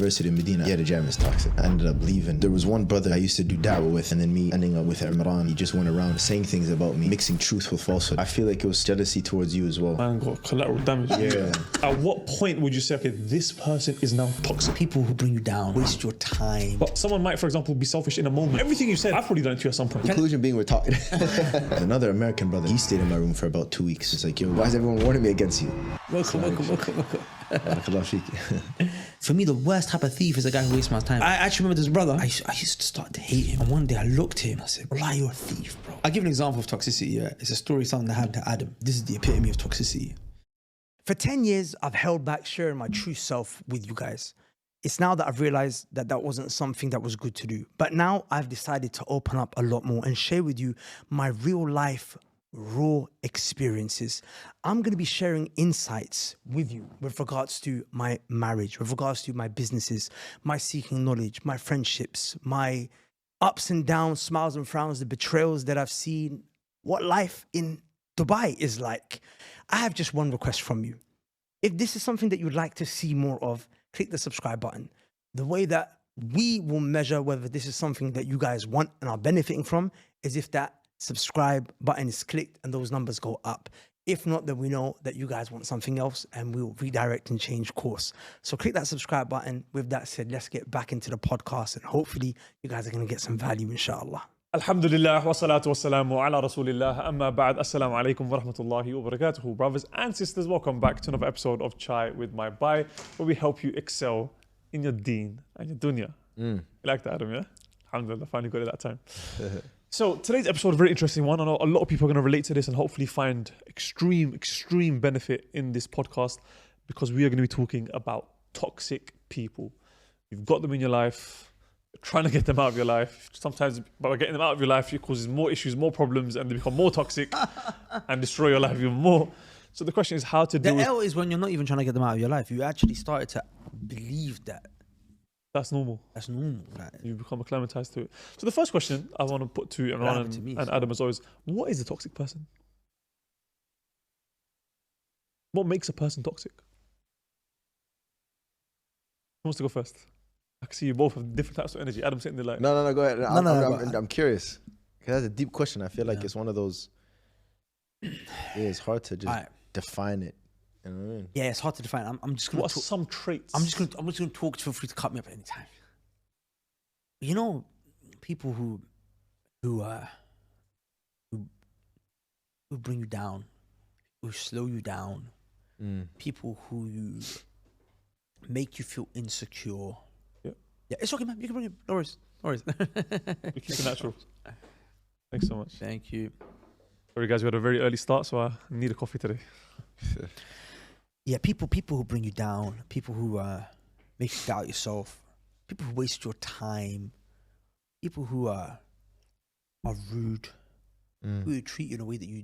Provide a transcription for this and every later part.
University in Medina. Yeah, the jam is toxic. I ended up leaving. There was one brother I used to do da'wah with, and then me ending up with Imran. He just went around saying things about me, mixing truth with falsehood. I feel like it was jealousy towards you as well. Man got collateral damage. Yeah. At what point would you say, okay, this person is now toxic? People who bring you down, waste your time. But someone might, for example, be selfish in a moment. Everything you said, I've probably done it to you at some point. Conclusion being, we're talking. Another American brother, he stayed in my room for about 2 weeks. It's like, yo, why is everyone warning me against you? Welcome. For For me, the worst type of thief is a guy who wastes my time. I actually remember this brother. I used to start to hate him. And one day I looked at him and I said, "Wallah, you're a thief, bro." I'll give you an example of toxicity. Yeah, it's a story something that happened to Adam. This is the epitome of toxicity. For 10 years, I've held back sharing my true self with you guys. It's now that I've realized that that wasn't something that was good to do. But now I've decided to open up a lot more and share with you my real life, raw experiences. I'm going to be sharing insights with you with regards to my marriage, with regards to my businesses, my seeking knowledge, my friendships, my ups and downs, smiles and frowns, the betrayals that I've seen, what life in Dubai is like. I have just one request from you. If this is something that you'd like to see more of, click the subscribe button. The way that we will measure whether this is something that you guys want and are benefiting from is if that subscribe button is clicked and those numbers go up. If not, then we know that you guys want something else and we'll redirect and change course. So click that subscribe button. With that said, let's get back into the podcast and hopefully you guys are going to get some value, inshallah. Alhamdulillah wa salatu wa salamu ala rasulillah amma ba'd. Assalamu alaikum wa rahmatullahi wa barakatuhu. Brothers and sisters, welcome back to another episode of Chai with my Bhai, where we help you excel in your deen and your dunya. You like that, Adam, yeah? Alhamdulillah, finally got it that time. So today's episode is a very interesting one. I know a lot of people are going to relate to this and hopefully find extreme benefit in this podcast because we are going to be talking about toxic people. You've got them in your life, trying to get them out of your life. Sometimes by getting them out of your life, it causes more issues, more problems, and they become more toxic and destroy your life even more. So the question is how to deal with... The L is when you're not even trying to get them out of your life. You actually started to believe that. That's normal. That's normal. Like, you become acclimatized to it. So the first question I want to put to Imran and Adam as always, what is a toxic person? What makes a person toxic? Who wants to go first? I can see you both have different types of energy. Adam's sitting there like... No, go ahead. No, I'm curious. That's a deep question. I feel like it's one of those... Yeah, it's hard to just define it. You know what I mean? Yeah, it's hard to define. I'm just gonna. What are some traits? I'm just gonna talk. Feel free to cut me up at any time. You know, people who bring you down, who slow you down, people who make you feel insecure. Yeah, it's okay, man. You can bring it. No worries. We keep it natural. Thanks so much. Thank you. Sorry, guys, we had a very early start, so I need a coffee today. Yeah, people who bring you down, people who make you doubt yourself, people who waste your time, people who are rude, who treat you in a way that you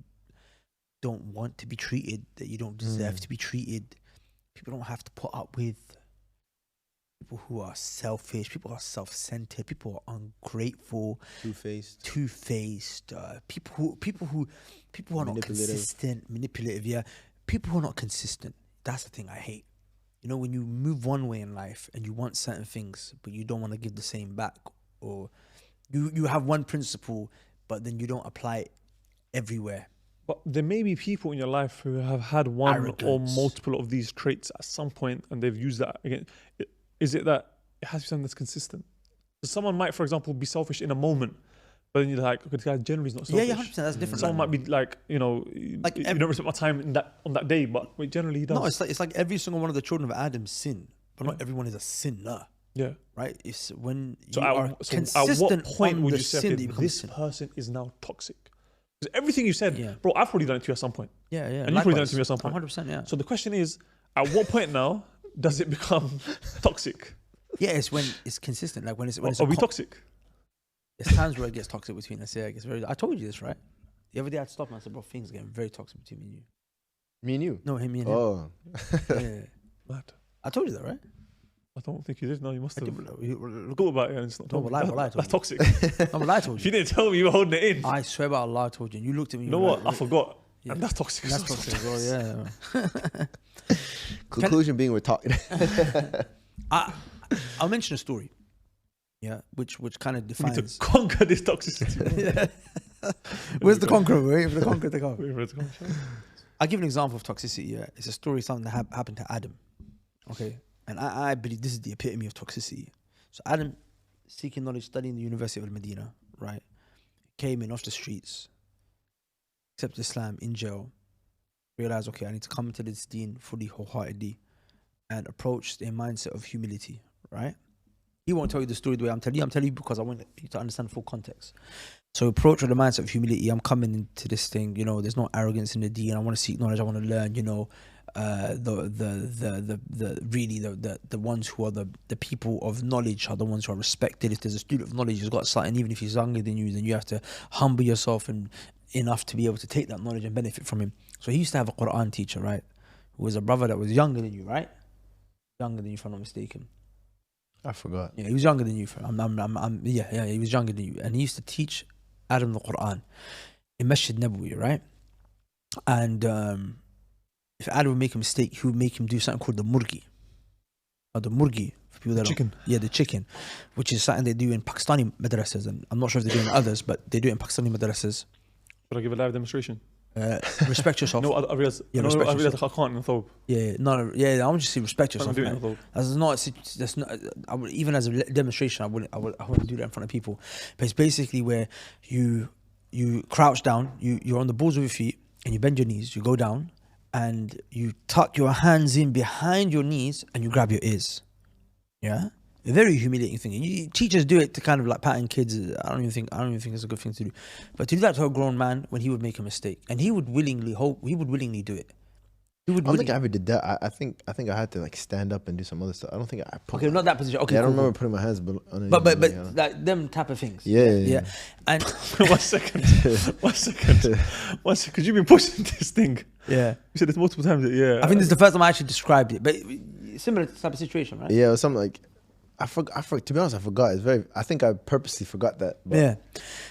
don't want to be treated, that you don't deserve to be treated. People don't have to put up with. People who are selfish, people who are self-centered, people who are ungrateful, two-faced, people who are not consistent, manipulative. Yeah, people who are not consistent. That's the thing I hate. You know, when you move one way in life and you want certain things, but you don't want to give the same back, or you have one principle, but then you don't apply it everywhere. But there may be people in your life who have had one Arrogance. or multiple of these traits at some point, and they've used that again. Is it that it has to be something that's consistent? So someone might, for example, be selfish in a moment, but then you're like, okay, this guy generally is not selfish. Yeah, 100%. That's different. Someone might be like, you know, like you don't respect my time on that day, but generally he does. No, it's like every single one of the children of Adam sin, but not everyone is a sinner. Yeah. Right? It's when so you are consistent. At what point on would the you say, sin okay, that you become this person is now toxic? Because everything you said, bro, I've probably done it to you at some point. Yeah. And you've probably done it to me at some point. 100%, yeah. So the question is, at what point now does it become toxic? Yeah, it's when it's consistent. Like when it's are we toxic? There's times where it gets toxic between us. Yeah, it gets very. I told you this, right? The other day I stopped and I said, bro, things are getting very toxic between me and you. Me and you? No, me and him. Oh. Yeah. Mad. I told you that, right? I don't think you did. No, you must have. Look about it and it's not told me. That's toxic. No, but I told If you. you didn't tell me, you were holding it in. I swear by Allah, I told you. And you looked at me. You know what? I forgot. Yeah. And that's toxic. That's toxic as well, yeah. Conclusion being, we're talking. I'll mention a story. Yeah, which kind of We need defines. to conquer this toxicity. Where's the conqueror? Wait for the conqueror to come. Wait for it to come. I'll give an example of toxicity. Yeah, it's a story, something that happened to Adam. Okay, and I believe this is the epitome of toxicity. So Adam, seeking knowledge, studying the University of Medina, right, came in off the streets, accepted Islam in jail, realized, okay, I need to come into this deen fully, wholeheartedly, and approached a mindset of humility, right? He won't tell you the story the way I'm telling you. I'm telling you because I want you to understand full context. So approach with the mindset of humility. I'm coming into this thing, you know, there's no arrogance in the deen. I want to seek knowledge. I want to learn, you know, the ones who are the people of knowledge are the ones who are respected. If there's a student of knowledge who's got something, even if he's younger than you, then you have to humble yourself and enough to be able to take that knowledge and benefit from him. So he used to have a Quran teacher, right? Who was a brother that was younger than you, right? Younger than you, if I'm not mistaken. I forgot. Yeah, he was younger than you. Yeah, he was younger than you, and he used to teach Adam the Quran in Masjid Nabawi, right? And if Adam would make a mistake, he would make him do something called the murgi. Or the murgi, for people that Chicken. Yeah, the chicken, which is something they do in Pakistani madrasas, and I'm not sure if they do it in others, but they do it in Pakistani madrasas. Should I give a live demonstration? Respect yourself. No, I realize, Yeah, no, respect I realize yourself. I can't in thobe. Yeah, no, yeah. I want you to say respect I'm yourself. doing Man. it in thobe. That's not. I would, even as a demonstration, I wouldn't do that in front of people. But it's basically where you crouch down, you're on the balls of your feet, and you bend your knees. You go down, and you tuck your hands in behind your knees, and you grab your ears. Yeah, a very humiliating thing. Teachers do it to kind of like pattern kids. I don't even think it's a good thing to do. But to do that to a grown man when he would make a mistake, and he would willingly do it. I don't think I ever did that. I think I had to like stand up and do some other stuff. I don't think I put. Okay, not that position. Okay, Yeah, I don't cool, remember putting my hands on But yeah. like them type of things. Yeah. And 1 second. 1 second. 1 second. Because you've been pushing this thing. yeah, You said it multiple times. Yeah. I think this is the first time I actually described it, but similar type of situation, right? Yeah, it was something like I forgot. To be honest, I forgot. It's very. I think I purposely forgot that. But Yeah.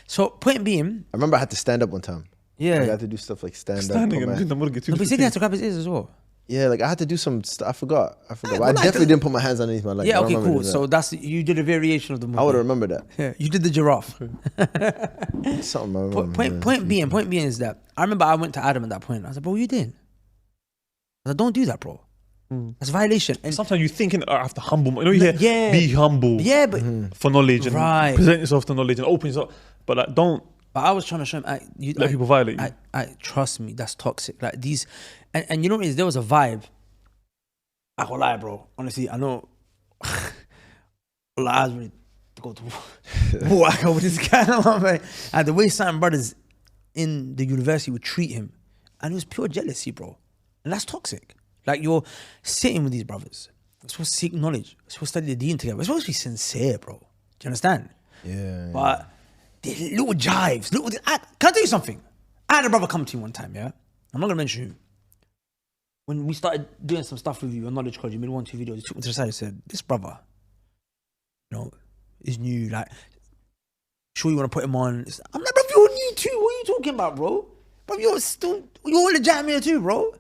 So point being, I remember I had to stand up one time. yeah. Like, I had to do stuff like standing up. and put my- doing the murgi too. No, but he said he had to grab his ears as well. Yeah, like I had to do some stuff. I forgot. But well, I no, definitely didn't put my hands underneath my leg. Yeah, I okay, remember cool. doing So that. you did a variation of the movie. I would have remembered that. Yeah, you did the giraffe. Something I remember. Point being is that I remember I went to Adam at that point. I was like, bro, what you doing? I said, don't do that, bro. That's a violation. And Sometimes you thinking I have to humble. You know, you hear, Yeah. be humble yeah, but for knowledge and Right. present yourself to knowledge and open yourself. But like, don't But I was trying to show him. let people violate you. I trust me, that's toxic. Like these, and you know what it is? There was a vibe. I can't lie, bro. Honestly, I know. I was ready to go to war with this guy. And the way certain brothers in the university would treat him, and it was pure jealousy, bro. And that's toxic. Like you're sitting with these brothers. We're supposed to seek knowledge. We're supposed to study the deen together. We're supposed to be sincere, bro. Do you understand? Yeah. But the little jives, can I tell you something? I had a brother come to me one time, yeah? I'm not gonna mention who. When we started doing some stuff with you on Knowledge College, you made 1-2 videos, he took me to the side and said, this brother, you know, is new, like, sure you wanna put him on. I'm like, bro, you're new too, what are you talking about, bro? Bro, you're all a jam here too, bro.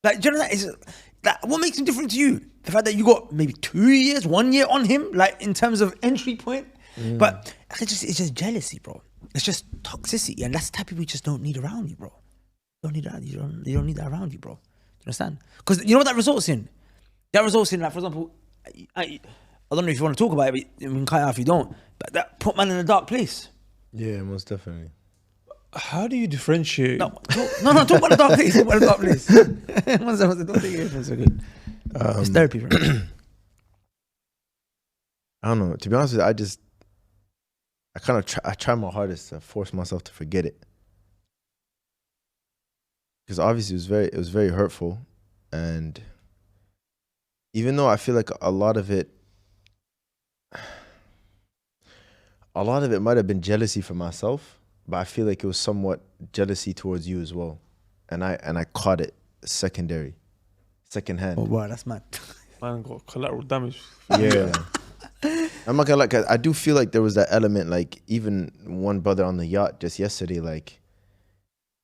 Like, do you know that? What makes him different to you? The fact that you got maybe 2 years, 1 year on him, like in terms of entry point. But it's just jealousy, bro. It's just toxicity, and that's the type of people you just don't need around you, bro. You don't need that. You don't need that around you, bro. Do you understand? Because you know what that results in? That results in, like, for example, I don't know if you want to talk about it, but I mean, cut it out if you don't. But that put man in a dark place. Yeah, most definitely. How do you differentiate? No, talk about the dark place. Talk about the dark place. One second, don't take it for a second. It's therapy, bro. I don't know. To be honest with you, I try my hardest to force myself to forget it, because obviously it was very hurtful, and even though I feel like a lot of it might have been jealousy for myself, but I feel like it was somewhat jealousy towards you as well, and I caught it secondhand. Oh, wow, that's mad. Man got collateral damage. Yeah. I'm not gonna I do feel like there was that element, like even one brother on the yacht just yesterday, like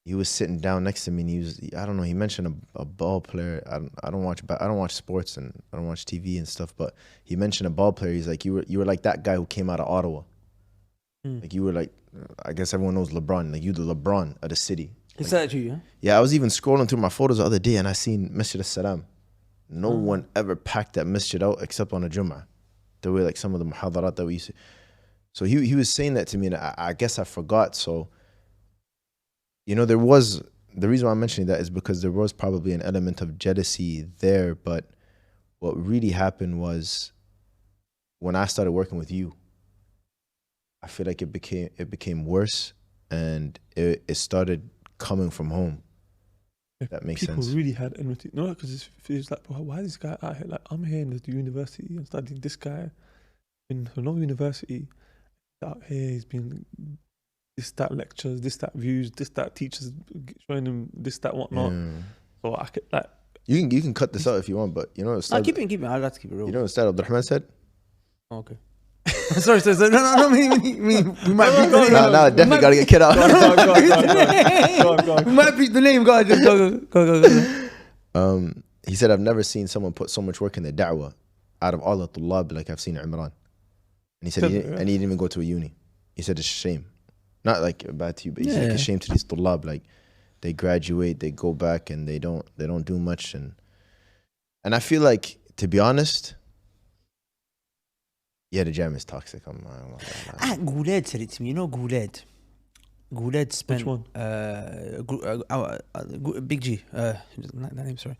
he was sitting down next to me, and I don't know, he mentioned a ball player. I don't watch sports, and I don't watch TV and stuff, but he mentioned a ball player. He's like, you were like that guy who came out of Ottawa. Like, you were like, I guess everyone knows LeBron, like you the LeBron of the city. Is that you, yeah? Yeah, I was even scrolling through my photos the other day, and I seen Masjid al-Salam. No one ever packed that masjid out except on a Jummah. The way like some of the muhadarat that we used to. So he was saying that to me, and I guess I forgot. So, you know, the reason why I'm mentioning that is because there was probably an element of jealousy there, but what really happened was when I started working with you, I feel like it became worse, and it started coming from home. That makes sense. People really had enmity. No, because it feels like, why is this guy out here? Like, I'm here in the university and studying. This guy in no university out here. He's been this, that lectures, this, that views, this, that teachers showing him this, that, whatnot. So I could like. You can cut this out if you want, but you know. Keep it. I'd like to keep it real. You know what Ustad Abdurrahman said? Oh, okay. sorry. No. We might beat the name. No, definitely gotta get kid out. Go on. We might beat the name. Go. He said, I've never seen someone put so much work in their da'wah out of all the tullab like I've seen Imran. And he said, he didn't even go to a uni. He said it's a shame. Not like bad to you, but he's like a shame to these tullab. Like they graduate, they go back, and they don't do much. And I feel like, to be honest, yeah, the jam is toxic. Guled said it to me. You know Guled? Guled spent... Which one? Big G. That name, sorry.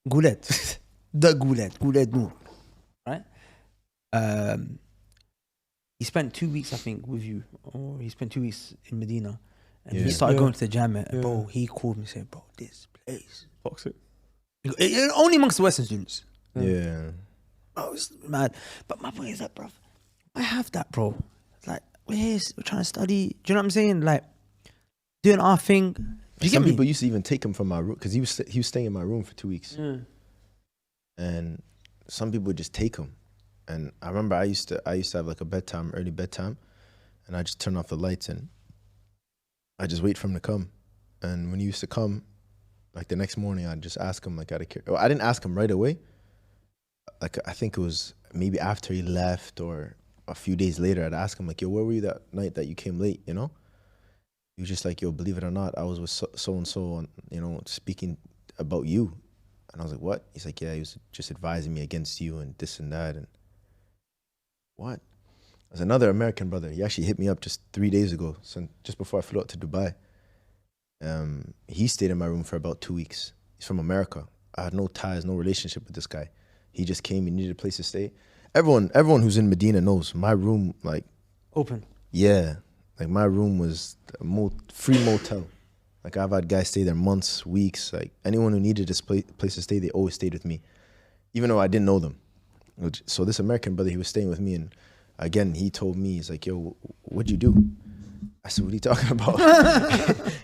Guled. The Guled Noor. Right? He spent 2 weeks, I think, with you. Or he spent 2 weeks in Medina. And he started going to the jam. Bro, he called me and said, bro, this place... Toxic. Only amongst the Western students. Yeah. Oh, it's mad. But my point is that, bro, I have that, bro. Like, we're trying to study. Do you know what I'm saying? Like, doing our thing. Do you Some get me? people used to even take him from my room because he was staying in my room for 2 weeks. And some people would just take him. And I remember I used to have like a early bedtime, and I just turn off the lights and I just wait for him to come. And when he used to come, like the next morning, I'd just ask him, like, out of curiosity. Well, I didn't ask him right away. Like, I think it was maybe after he left or a few days later, I'd ask him, like, yo, where were you that night that you came late, you know? He was just like, yo, believe it or not, I was with so-and-so, you know, speaking about you. And I was like, what? He's like, yeah, he was just advising me against you and this and that. And what? There's another American brother. He actually hit me up just 3 days ago, so just before I flew out to Dubai. He stayed in my room for about 2 weeks. He's from America. I had no ties, no relationship with this guy. He just came, he needed a place to stay. Everyone who's in Medina knows my room, like... Open. Yeah. Like, my room was a free motel. Like, I've had guys stay there months, weeks. Like, anyone who needed this place to stay, they always stayed with me. Even though I didn't know them. So this American brother, he was staying with me, and again, he told me, he's like, yo, what'd you do? I said, what are you talking about?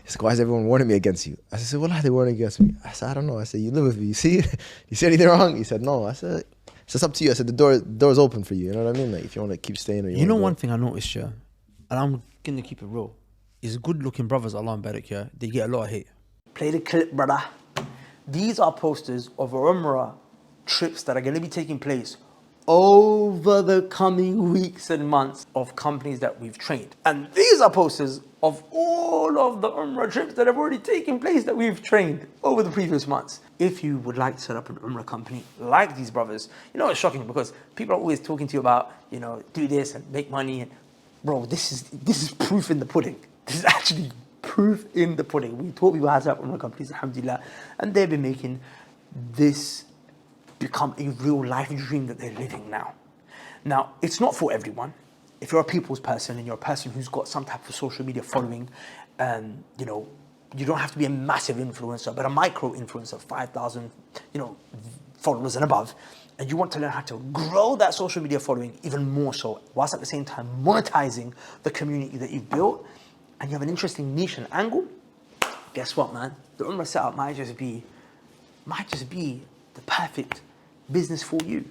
He's like, why is everyone warning me against you? I said, well, how are they warning against me? I said, I don't know. I said, you live with me. You see? You said anything wrong? He said, no. I said, it's up to you. I said, the door's open for you. You know what I mean? Like, if you want to keep staying or you know one thing I noticed, yeah, and I'm going to keep it real, is good-looking brothers, Allah Barak, yeah, they get a lot of hate. Play the clip, brother. These are posters of Umrah trips that are going to be taking place over the coming weeks and months of companies that we've trained. And these are posters of all of the Umrah trips that have already taken place that we've trained over the previous months. If you would like to set up an Umrah company like these brothers, you know, it's shocking because people are always talking to you about, you know, do this and make money. And bro, this is proof in the pudding. This is actually proof in the pudding. We taught people how to set up Umrah companies, alhamdulillah, and they've been making this become a real life dream that they're living now. Now, it's not for everyone. If you're a people's person and you're a person who's got some type of social media following, and you know, you don't have to be a massive influencer, but a micro influencer, 5,000, you know, followers and above, and you want to learn how to grow that social media following even more so, whilst at the same time monetizing the community that you've built, and you have an interesting niche and angle, guess what, man? The Umrah Set-Up might just be the perfect business for you.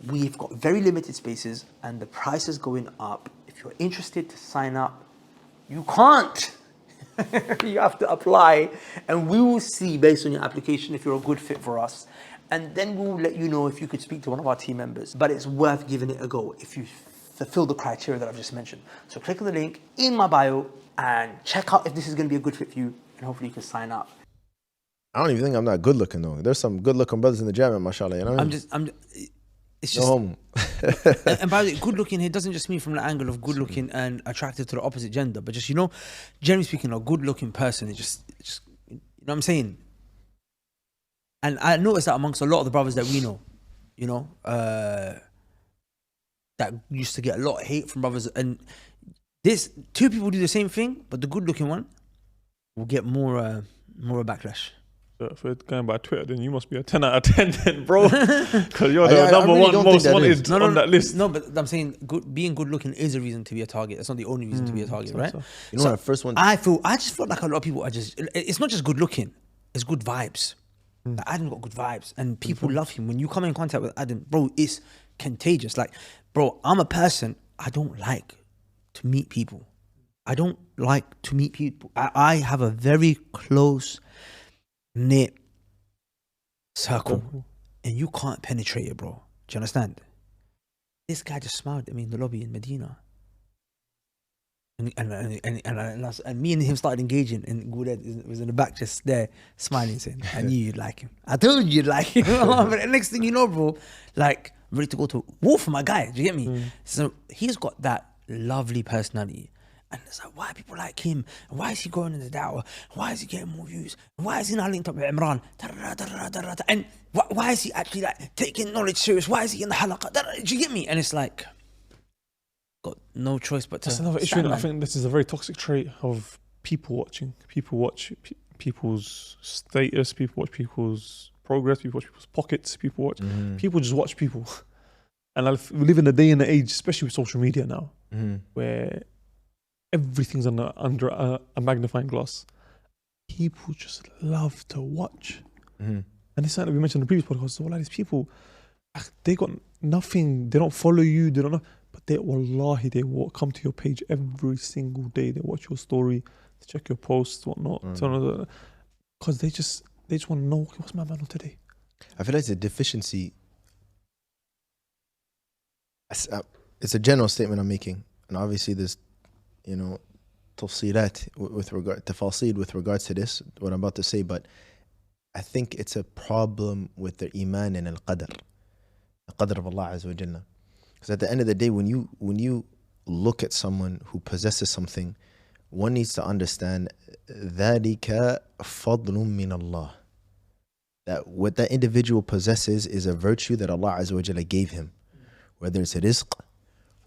We've got very limited spaces and the price is going up. If you're interested to sign up, you can't You have to apply, and we will see based on your application if you're a good fit for us. And then we'll let you know if you could speak to one of our team members. But it's worth giving it a go if you fulfill the criteria that I've just mentioned. So click on the link in my bio and check out if this is going to be a good fit for you, and hopefully you can sign up. I don't even think I'm that good looking though. There's some good looking brothers in the jam, mashallah. You know what I mean? It's No just, homo. and by the way, good looking here doesn't just mean from the angle of good looking and attractive to the opposite gender, but just, you know, generally speaking, a good looking person is just, you know what I'm saying? And I noticed that amongst a lot of the brothers that we know, you know, that used to get a lot of hate from brothers. And this, two people do the same thing, but the good looking one will get more a backlash. So if we're going by Twitter, then you must be a 10 out of 10 then, bro. Because you're the I number really one don't most think that wanted is. on that list. No, but I'm saying being good looking is a reason to be a target. That's not the only reason to be a target, right? You know what? First one. I just feel like a lot of people are just, it's not just good looking, it's good vibes. Like Adam got good vibes and people love him. When you come in contact with Adam, bro, it's contagious. Like, bro, I'm a person, I don't like to meet people. I have a very close knit circle and you can't penetrate it, bro. Do you understand? This guy just smiled at me in the lobby in Medina. And me and him started engaging, and Goudet was in the back just there smiling, saying, I knew you'd like him. I told you you'd like him. But the next thing you know, bro, like, ready to go to war for my guy. Do you get me? So he's got that lovely personality. And it's like, why people like him? And why is he going into da'wah? Why is he getting more views? And why is he not linked up with Imran? And why is he actually like taking knowledge serious? Why is he in the halaqah? Do you get me? And it's like, got no choice but to. That's another issue. I think this is a very toxic trait of people watching. People watch people's status. People watch people's progress. People watch people's pockets. People just watch people. And we live in a day and age, especially with social media now, where everything's under a magnifying glass. People just love to watch. And it's something that we mentioned in the previous podcast. So, like, these people, they got nothing. They don't follow you. They don't know. But they will come to your page every single day. They watch your story, they check your posts, whatnot. Because they just want to know, what's my man on today? I feel like it's a deficiency. It's a general statement I'm making. And obviously there's, you know, tafsilat with regards to this, what I'm about to say. But I think it's a problem with their Imaan In Qadr. The Qadr of Allah Azza wa Jalla. Because at the end of the day, when you look at someone who possesses something, one needs to understand ذَلِكَ فَضْلٌ مِّنَ اللَّهِ. That what that individual possesses is a virtue that Allah Azza wa Jalla gave him. Whether it's a rizq,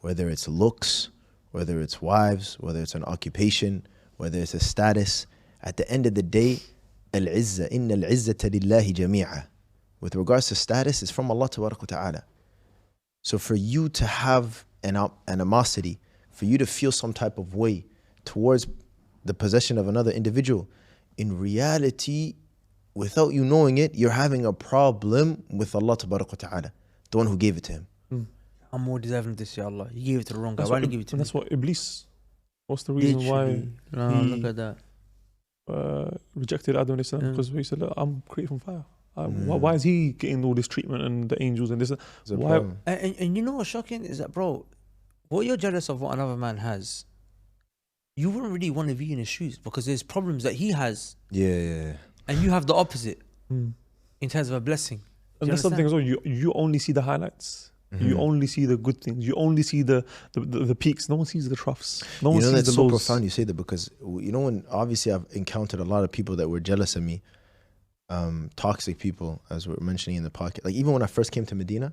whether it's looks, whether it's wives, whether it's an occupation, whether it's a status. At the end of the day, al-izza, inna al-izzata lillahi jami'a. With regards to status, it's from Allah Tabaraka wa Ta'ala. So for you to have an animosity, for you to feel some type of way towards the possession of another individual, in reality, without you knowing it, you're having a problem with Allah Tabaraka wa Ta'ala, the one who gave it to him. I'm more deserving of this, Ya Allah. You gave it to the wrong guy. Why didn't you give it to me? That's what Iblis, what's the reason why look at that. Rejected Adam because he said, I'm created from fire. Why is he getting all this treatment and the angels and this? Why? And you know what's shocking is that, bro, what you're jealous of what another man has, you wouldn't really want to be in his shoes because there's problems that he has. Yeah. And you have the opposite in terms of a blessing. And that's something as well. You only see the highlights. You only see the good things. You only see the peaks. No one sees the troughs. No one sees the lows. That's so profound you say that, because you know, when obviously I've encountered a lot of people that were jealous of me, toxic people, as we're mentioning in the podcast. Like even when I first came to Medina,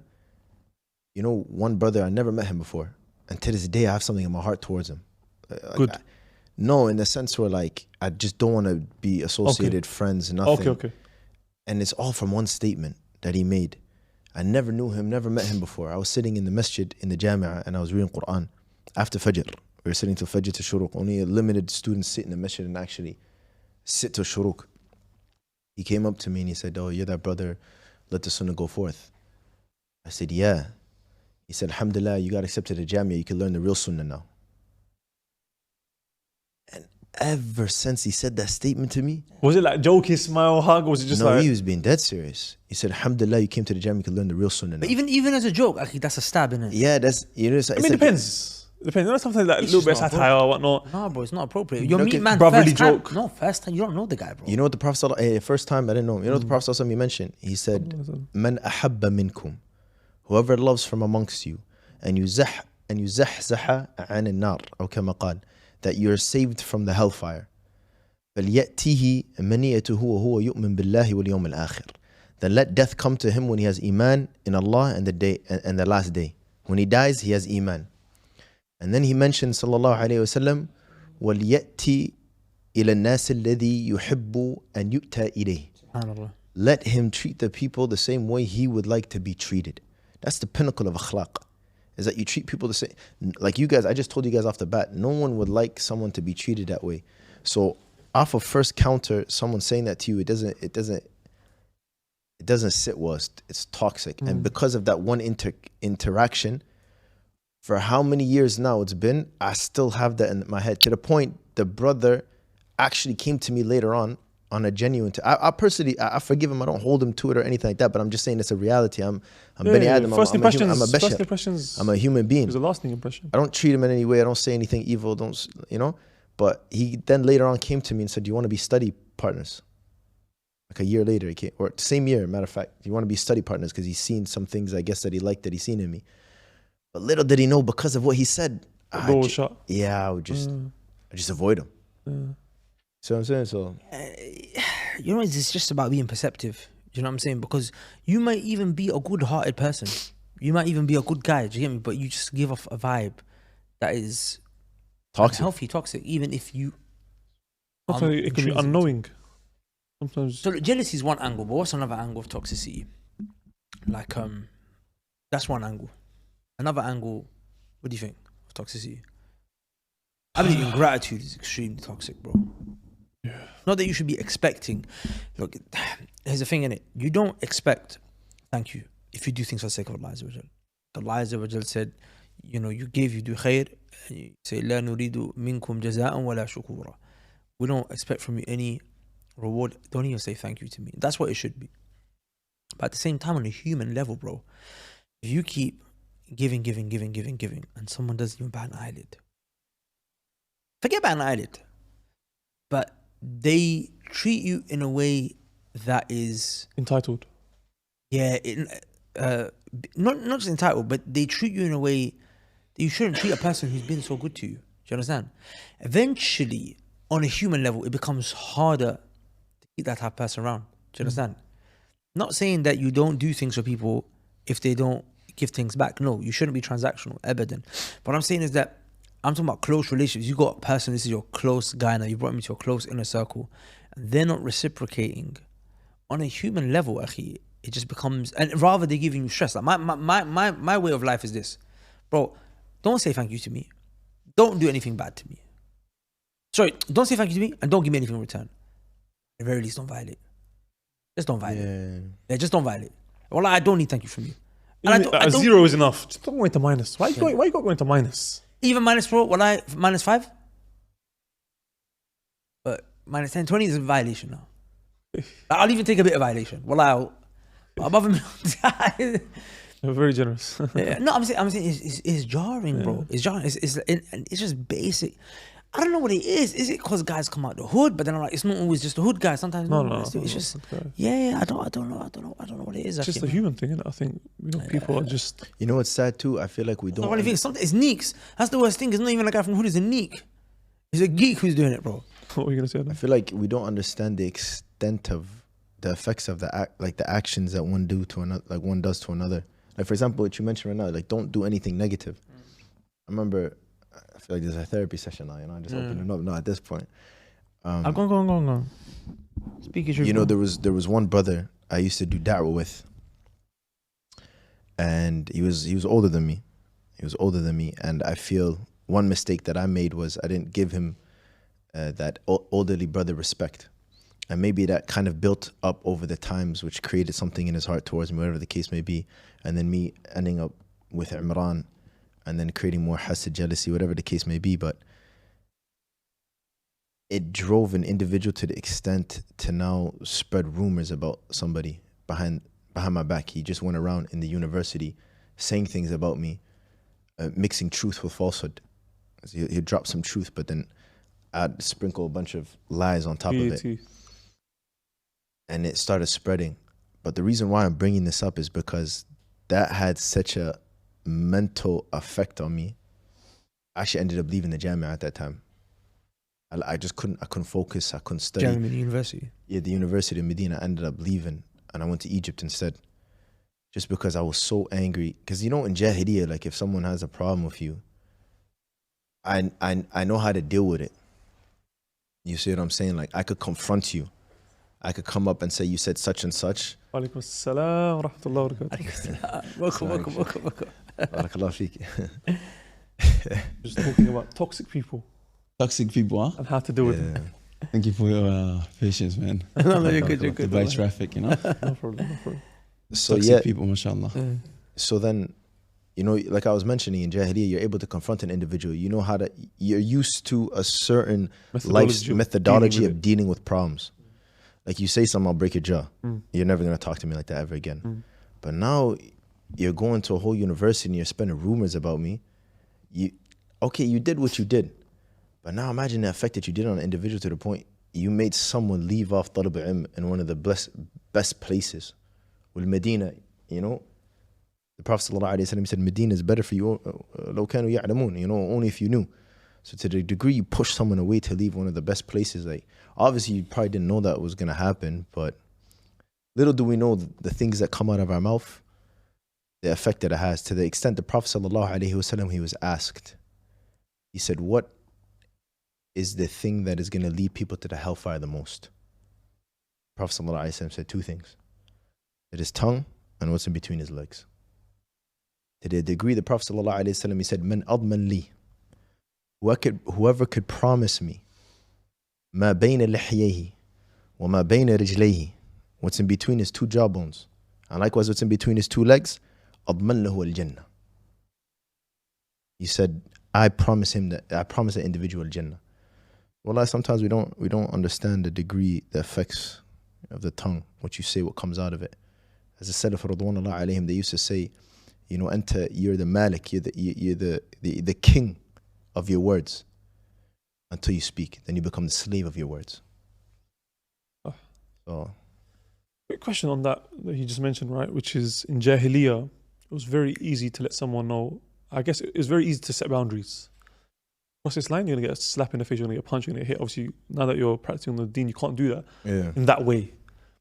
you know, one brother, I never met him before, and to this day I have something in my heart towards him. Good. No, in the sense where like I just don't want to be associated, friends, nothing. Okay. And it's all from one statement that he made. I never knew him, never met him before. I was sitting in the masjid in the Jami'ah and I was reading Quran after Fajr. We were sitting till Fajr to Shuruq. Only a limited students sit in the masjid and actually sit till Shuruq. He came up to me and he said, "Oh, you're that brother, let the sunnah go forth." I said, "Yeah." He said, "Alhamdulillah, you got accepted to Jami'ah, you can learn the real sunnah now." And ever since he said that statement to me. Was it like jokey, smile, hug, or was it just No, like... he was being dead serious. He said, Alhamdulillah, you came to the jam, you could learn the real sunnah now. But even as a joke, actually, that's a stab, innit? Yeah, that's, you know, it's I mean, like, depends. Depends. You know, sometimes like a It's little bit of just not satire or whatnot. Nah, bro, it's not appropriate. You're Okay, meet man brotherly first time. joke. No, first time. You don't know the guy, bro. you know what the Prophet, first time, I didn't know. You know what the Prophet ﷺ mentioned? He said, Man ahabba minkum, whoever loves from amongst you, and yuzahzaha an al-nar, or kama qal, that you're saved from the hellfire. فَلْيَأْتِهِ مَنِيَّتُهُ وَهُوَ يُؤْمِن بِاللَّهِ وَالْيَوْمِ الْآخِرِ. Then let death come to him when he has iman in Allah and the last day. When he dies, he has iman. And then he mentioned, sallallahu alayhi wasallam, وَلْيَأْتِ إِلَى النَّاسِ الَّذِي يُحِبُّ أَنْ يُؤْتَى إِلَيْهِ. SubhanAllah. Let him treat the people the same way he would like to be treated. That's the pinnacle of akhlaq. Is that you treat people the same. Like you guys, I just told you guys off the bat, no one would like someone to be treated that way. So off of first counter, someone saying that to you, it doesn't sit well. It's toxic. And because of that one interaction, for how many years now it's been, I still have that in my head, to the point the brother actually came to me later on a genuine. I personally, I forgive him. I don't hold him to it or anything like that. But I'm just saying it's a reality. I'm Bani Adam. First impressions. I'm a First bashar. impressions. I'm a human being. It's a lasting impression. I don't treat him in any way. I don't say anything evil. But he then later on came to me and said, "Do you want to be study partners?" Like a year later, he came, or same year, matter of fact. "Do you want to be study partners?" Because he's seen some things, I guess, that he liked that he's seen in me. But little did he know, because of what he said, The door was shut. yeah, I just avoid him. So I'm saying, so You know, it's just about being perceptive. You know what I'm saying? Because you might even be a good-hearted person. You might even be a good guy. Do you get me? But you just give off a vibe that is toxic. unhealthy, toxic. Even if you. Sometimes it can be unknowing. Sometimes. So look, jealousy is one angle, but what's another angle of toxicity? Like that's one angle. Another angle. What do you think of toxicity? I believe ingratitude is extremely toxic, bro. Yeah. Not that you should be expecting. Look, here's the thing in it. You don't expect thank you if you do things for the sake of Allah Azza wa Jal. Allah Azza wa Jal said, you know, you give, you do khair, and you say, لا نريد منكم جزاء ولا شكورا. We don't expect from you any reward. Don't even say thank you to me. That's what it should be. But at the same time, on a human level, bro, if you keep giving, and someone doesn't even bat an eyelid, forget bat an eyelid, but they treat you in a way that is Entitled. yeah, not just entitled, but they treat you in a way that you shouldn't treat a person who's been so good to you. Do you understand? Eventually, on a human level, it becomes harder to keep that type of person around. Do you understand? Not saying that you don't do things for people if they don't give things back. No, you shouldn't be transactional, evident. What I'm saying is that I'm talking about close relationships. You got a person, this is your close guy now, you brought him into your close inner circle, and they're not reciprocating on a human level, akhi, it just becomes, and rather they're giving you stress. Like my way of life is this, bro, don't say thank you to me. Don't do anything bad to me. Sorry, don't say thank you to me and don't give me anything in return. At the very least, don't violate. Just don't violate. Yeah, just don't violate. Well, I don't need thank you from you. And I don't, zero is enough. Just don't go into minus. Why you got to go into minus? Even minus, bro, minus 5? But minus 10, 20 is a violation now. I'll even take a bit of violation. Well, above a million. You're very generous. Yeah, no, I'm saying it's jarring, bro. It's jarring. It's just basic. I don't know what it is. Is it because guys come out the hood? But then I'm like, it's not always just the hood guys. Sometimes it's just yeah. I don't know what it is. It's just a human thing, isn't it? I think people are just. You know what's sad too? I feel like we don't. What do you think? Something it's neeks. That's the worst thing. It's not even a guy from the hood. It's a neek. He's a geek who's doing it, bro. What were you gonna say? I feel like we don't understand the extent of the effects of the actions that one do to another, like one does to another. Like for example, what you mentioned right now, like don't do anything negative. I remember. I feel like there's a therapy session now, I'm just opening it up now at this point. Go on. Speak your truth. You know, there was one brother I used to do da'wah with, and he was older than me. And I feel one mistake that I made was I didn't give him that elderly brother respect. And maybe that kind of built up over the times, which created something in his heart towards me, whatever the case may be. And then me ending up with Imran, and then creating more hasad, jealousy, whatever the case may be. But it drove an individual to the extent to now spread rumors about somebody behind my back. He just went around in the university saying things about me, mixing truth with falsehood. He'd drop some truth, but then I'd sprinkle a bunch of lies on top of it. And it started spreading. But the reason why I'm bringing this up is because that had such a mental effect on me. I actually ended up leaving the Jamia at that time. I just couldn't focus. I couldn't study. Jamia University? Yeah, the University of Medina. I ended up leaving and I went to Egypt instead. Just because I was so angry. Because you know in Jahiliyyah, like if someone has a problem with you, I know how to deal with it. You see what I'm saying? Like I could confront you. I could come up and say, you said such and such. Walaikum assalam wa rahmatullahi wa barakatuh. Welcome. Barakallah feek. Just talking about toxic people. Toxic people, huh? And how to deal with them. Thank you for your patience, man. No, you're good. Dubai traffic, you know? No problem. So Toxic people, mashallah. So then, you know, like I was mentioning in Jahiliyyah, you're able to confront an individual. You know you're used to a certain methodology of dealing with problems. Like you say something, I'll break your jaw. You're never going to talk to me like that ever again. But now you're going to a whole university and you're spreading rumors about me. You did what you did. But now imagine the effect that you did on an individual to the point you made someone leave off Talab al-Ilm in one of the best places. With Medina, you know, the Prophet ﷺ said, Medina is better for you, لو كانوا يعلمون, you know, only if you knew. So to the degree you push someone away to leave one of the best places, like obviously you probably didn't know that was going to happen, but little do we know the things that come out of our mouth, the effect that it has. To the extent the Prophet ﷺ, he was asked, he said, what is the thing that is going to lead people to the hellfire the most? The Prophet ﷺ said two things. It is tongue and what's in between his legs. To the degree the Prophet ﷺ, he said, Man adman li. Whoever could promise me ma bayna lihiyayhi wa ma bayna rijlayhi, what's in between his two jawbones, and likewise what's in between his two legs, adman lahu al-jannah. He said, I promise that individual al-jannah. Wallah, sometimes we don't understand the degree, the effects of the tongue, what you say, what comes out of it. As the Salaf radwanullah alayhim, they used to say, you know, you're the Malik, you're the king of your words until you speak. Then you become the slave of your words. So, quick question on that you just mentioned, right? Which is in Jahiliyyah, it was very easy to let someone know. I guess it was very easy to set boundaries. Cross this line, you're going to get a slap in the face, you're going to get a punch, you're going to get hit. Obviously, now that you're practicing on the deen, you can't do that in that way.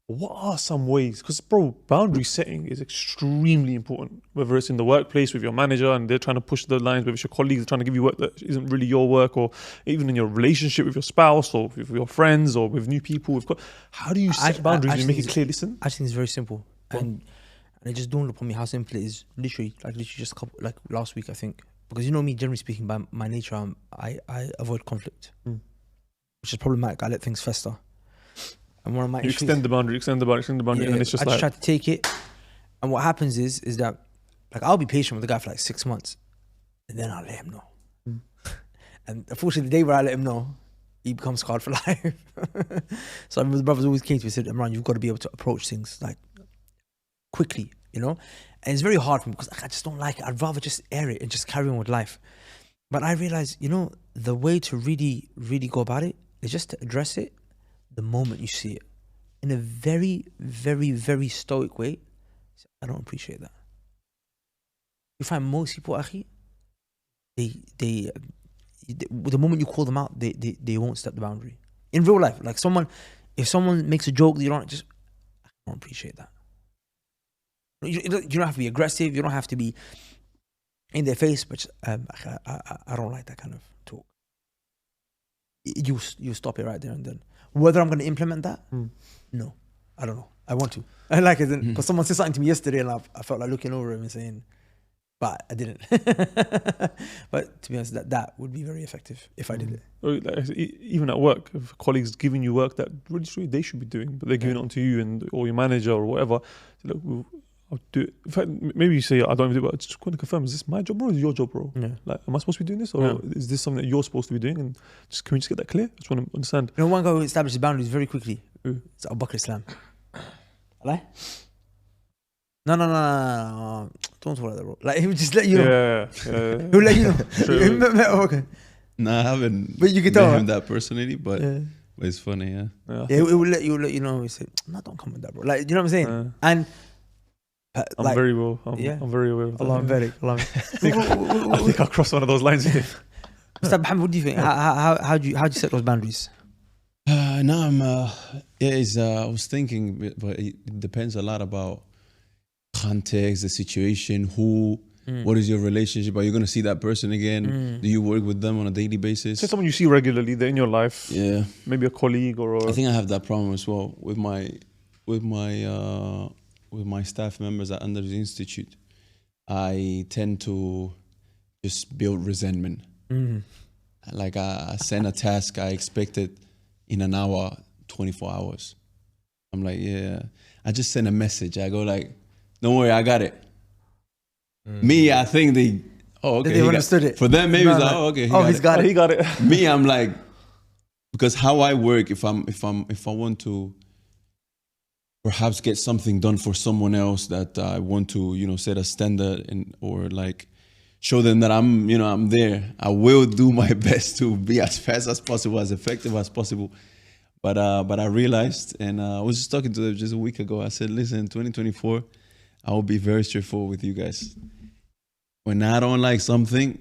But what are some ways? Because, bro, boundary setting is extremely important. Whether it's in the workplace with your manager and they're trying to push the lines, whether it's your colleagues are trying to give you work that isn't really your work, or even in your relationship with your spouse or with your friends or with new people. How do you set boundaries and make it clear? Listen, I think it's very simple. And it just dawned upon me how simple it is. Literally just last week, I think. Because you know me, generally speaking, by my nature, I avoid conflict, which is problematic. I let things fester. And one of my issues, extend the boundary, and it's just I just try to take it. And what happens is that, like, I'll be patient with the guy for like 6 months, and then I'll let him know. And unfortunately, the day where I let him know, he becomes scarred for life. So I remember the brothers always came to me and said, Imran, you've got to be able to approach things like quickly, you know. And it's very hard for me because I just don't like it. I'd rather just air it and just carry on with life. But I realized, you know, the way to really, really go about it is just to address it the moment you see it in a very, very, very stoic way. I don't appreciate that. You find most people, akhi, they the moment you call them out, they won't step the boundary. In real life, like if someone makes a joke, I don't appreciate that. You don't have to be aggressive. You don't have to be in their face. But I don't like that kind of talk. You stop it right there and then. Whether I'm going to implement that, no, I don't know. I want to. I like it because someone said something to me yesterday, and I felt like looking over him and saying, but I didn't. But to be honest, that would be very effective if I did it. Even at work, if colleagues giving you work that really they should be doing, but they're giving it on to you or your manager or whatever. Look, I'll do it. In fact, maybe you say I don't even do it, but I just want to confirm: is this my job, bro? Or is it your job, bro? Yeah. Like, am I supposed to be doing this, or is this something that you're supposed to be doing? And just can we just get that clear? I just want to understand. You know, one guy who establishes boundaries very quickly. Who? It's Bakr Islam. Lie? No. Don't talk like that, bro. Like, he would just let you know. Yeah. He'll let you know. True. Okay. No, I haven't. But you can met tell, him that personally, but it's funny, yeah. Yeah. Yeah, it will let you know. He said, "No, don't come with that, bro." Like, you know what I'm saying? And I'm like, very well. I'm very aware of that. Allah, I'm very. I think I crossed one of those lines with him. Mr. Muhammad, what do you think? How do you set those boundaries? No, I was thinking, but it depends a lot about context, the situation, who, what is your relationship? Are you going to see that person again? Do you work with them on a daily basis? Say someone you see regularly, they're in your life. Yeah. Maybe a colleague or. I think I have that problem as well with my staff members at Andalusi Institute. I tend to just build resentment. Like I send a task, I expect it in an hour, 24 hours. I'm like, yeah. I just send a message. I go like, don't worry, I got it. Me, I think they understood it. For them, maybe it's like, oh, okay. He's got it. He got it. Me, I'm like, because how I work, if I want to perhaps get something done for someone else that I want to, set a standard or like show them that I'm there. I will do my best to be as fast as possible, as effective as possible. But I realized, and I was just talking to them just a week ago. I said, listen, 2024, I will be very straightforward with you guys. When I don't like something,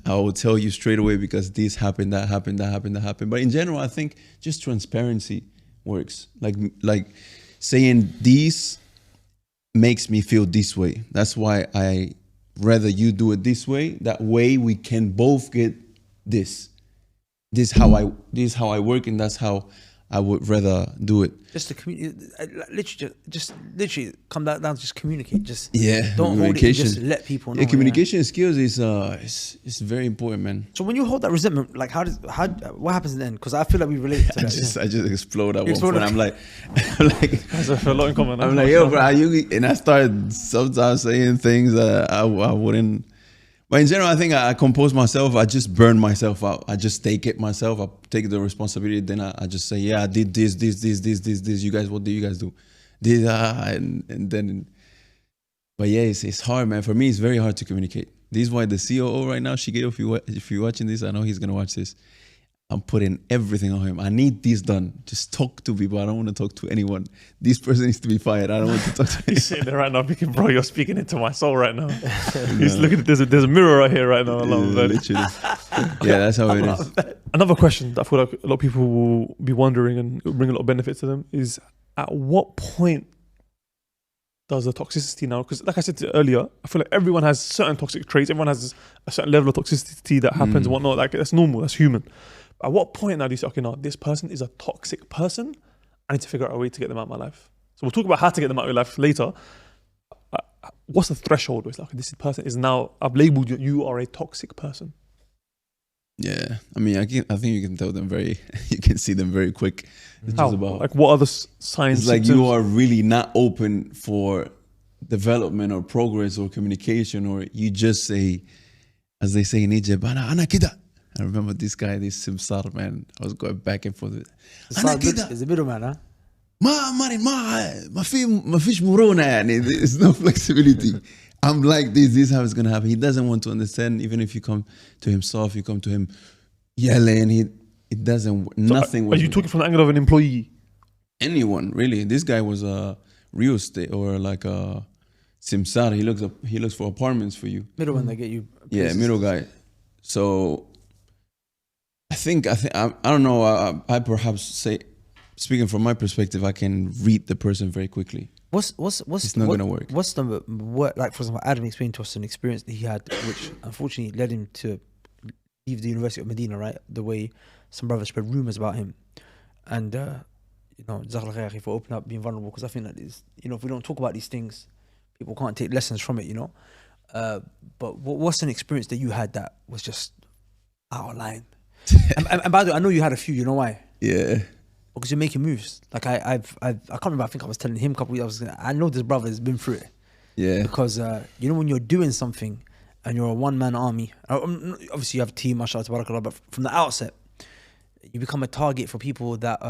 I will tell you straight away because this happened, that happened, that happened, that happened. But in general, I think just transparency works. Like saying this makes me feel this way. That's why I rather you do it this way. That way we can both get this. This is how I work, and that's how I would rather do it. Just to communicate, literally come down to just communicate. Just don't hold it. Just let people know. Yeah, communication skills is very important, man. So when you hold that resentment, like what happens in the end? Because I feel like we relate to that. I just explode at one point. I'm like, that's a lot in common. I'm like, yo, bro, and I started sometimes saying things that I wouldn't. But in general, I think I compose myself. I just burn myself out. I just take it myself. I take the responsibility. Then I just say, yeah, I did this. You guys, what do you guys do? And then, but yeah, it's hard, man. For me, it's very hard to communicate. This is why the COO right now, Shigeo, if you're watching this, I know he's going to watch this. I'm putting everything on him. I need this done. Just talk to people. I don't want to talk to anyone. This person needs to be fired. I don't want to talk to anyone. He's sitting there right now thinking, bro, you're speaking into my soul right now. He's looking at, there's a mirror right here right now. Literally. Yeah, that's how it is. Another question that I feel like a lot of people will be wondering and it will bring a lot of benefit to them is, at what point does the toxicity now, because like I said earlier, I feel like everyone has certain toxic traits. Everyone has a certain level of toxicity that happens and whatnot. Like, that's normal. That's human. At what point now do you say, okay, no, this person is a toxic person. I need to figure out a way to get them out of my life. So we'll talk about how to get them out of your life later. What's the threshold where it's like, this person is now, I've labeled you, you are a toxic person? Yeah, I mean, I think you can tell them you can see them very quick. It's How? just about, like, what are the signs? it's like you are really not open for development or progress or communication, or you just say, as they say in Egypt, ana kida. I remember this guy, this Simsar, man. I was going back and forth. It's a middleman, huh? ما فيش مرونة يعني. There's no flexibility. I'm like this is how it's gonna happen. He doesn't want to understand. Even if you come to him soft, you come to him yelling. It doesn't. Nothing. Are you talking from the angle of an employee? Anyone really? This guy was a real estate or like a Simsar. He looks for apartments for you. Middleman, they get you. Yeah, middle guy. So I don't know. I perhaps say, speaking from my perspective, I can read the person very quickly. It's not gonna work. What's like, for example, Adam explained to us an experience that he had, which unfortunately led him to leave the University of Medina. Right, the way some brothers spread rumors about him, and Jazakallah khair for opening up, being vulnerable, because I think that is, if we don't talk about these things, people can't take lessons from it. But what's an experience that you had that was just out of line? and by the way, I know you had a few. You know why? Yeah. Because you're making moves. Like I can't remember. I think I was telling him a couple of years. I know this brother has been through it. Yeah. Because you know, when you're doing something and you're a one-man army, obviously you have a team, mashallah, tabarakallah, but from the outset, you become a target for people that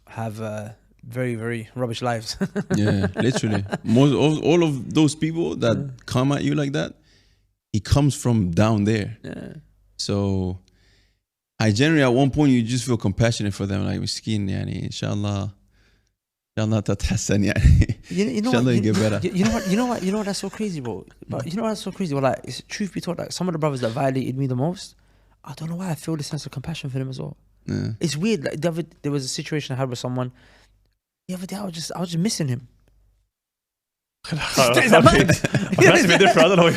have very, very rubbish lives. Yeah, literally. All of those people that come at you like that, it comes from down there. Yeah. So I generally, at one point, you just feel compassionate for them, like, miskin, yani, inshallah tatahassan, yani. You know Inshallah what, you get better. You know what, that's so crazy, bro. But you know what's so crazy? Well, like, truth be told, like, some of the brothers that violated me the most, I don't know why I feel this sense of compassion for them as well. Yeah. It's weird. Like, there was a situation I had with someone. The other day, I was just missing him. That's a bit different. I don't know what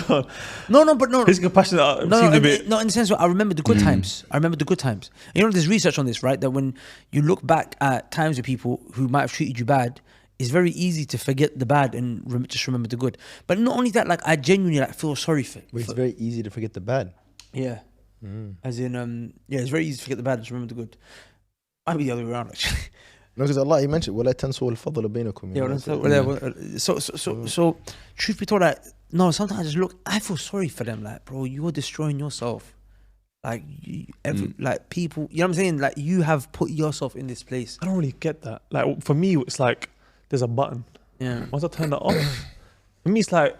you're on. No. His compassion seemed a bit. No, in the sense where I remember the good times. I remember the good times. You know, there's research on this, right? That when you look back at times with people who might have treated you bad, it's very easy to forget the bad and just remember the good. But not only that, like, I genuinely like feel sorry for. It's very easy to forget the bad. Yeah. As in, yeah, it's very easy to forget the bad and just remember the good. Might be the other way around, actually. No, because Allah, He mentioned, وَلَا تَنْسُوا الْفَضْلَ بَيْنَكُمْ. So, truth be told, like, no, sometimes I just look, I feel sorry for them. Like, bro, you're destroying yourself. Like, like, people, you know what I'm saying? Like, you have put yourself in this place. I don't really get that. Like, for me, it's like there's a button. Yeah. Once I turn that off, for me, it's like,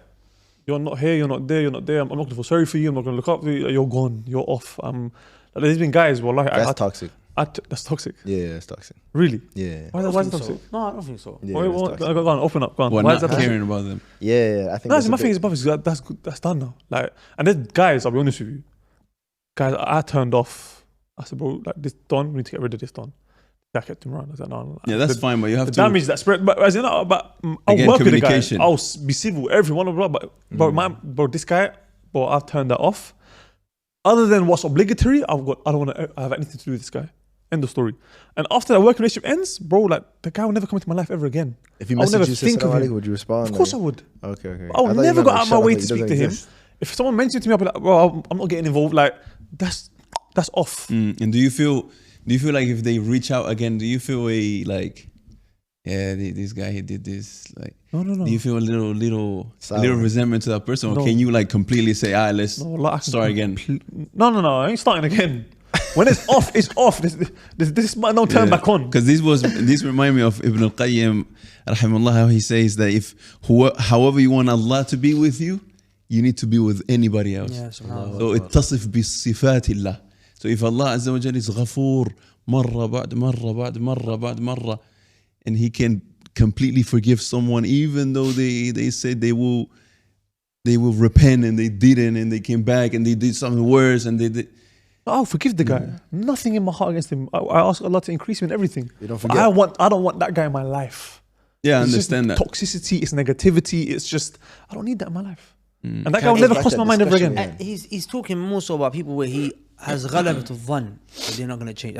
you're not here, you're not there, I'm not going to feel sorry for you, I'm not going to look up for you, you're gone, you're off. Like, there's been guys, well, like, That's toxic. That's toxic. Yeah, that's toxic. Really? Yeah. Why is it toxic? No, I don't think so. Yeah, Wait, that's toxic. go on, open up, go on. Well, Why not is that toxic? caring about them. Yeah, I think No, that's my a thing bit- is, that's good, that's done now. Like, and there's guys, I'll be honest with you, guys, I turned off. I said, bro, like, this done, we need to get rid of this done. I kept him around. I said, no. Yeah, that's fine, but you have The to. damage that spread, but as in, I'll Again, work with the guy. communication. I'll be civil, everyone, bro, this guy, bro, I've turned that off. Other than what's obligatory, I don't want to have anything to do with this guy. End of story. And after that working relationship ends, bro, like, the guy will never come into my life ever again. If you I'll never message you, think of him. would you respond? Of course I would. Okay. I'll never go out of my way to speak to him. Exist. If someone mentions to me, I'll be like, bro, I'm not getting involved. Like, that's off. And do you feel like if they reach out again, do you feel this guy, he did this, like, No. do you feel a little Sour. resentment to that person, or No. can you like completely say, let's No, like, I can start again? No, I ain't starting again. When it's off, it's off. This might not turn back on. Because this remind me of Ibn al-Qayyim, rahimahullah, how he says that however you want Allah to be with you, you need to be with anybody else. Yeah, subhanallah. So اتصف بصفات الله. So if Allah Azza wa Jalla is غفور مرة بعد مرة, and He can completely forgive someone even though they said they will repent and they didn't, and they came back and they did something worse and they did. I'll forgive the guy. Nothing in my heart against him. I ask Allah to increase him in everything. You don't forget. I don't want that guy in my life. Yeah, I It's just understand that. toxicity, it's negativity. It's just, I don't need that in my life. And that guy Can't will never get cross back my that mind ever discussion, again. yeah. He's talking more so about people where he has ghalabat al-dhann, that they're not going to change.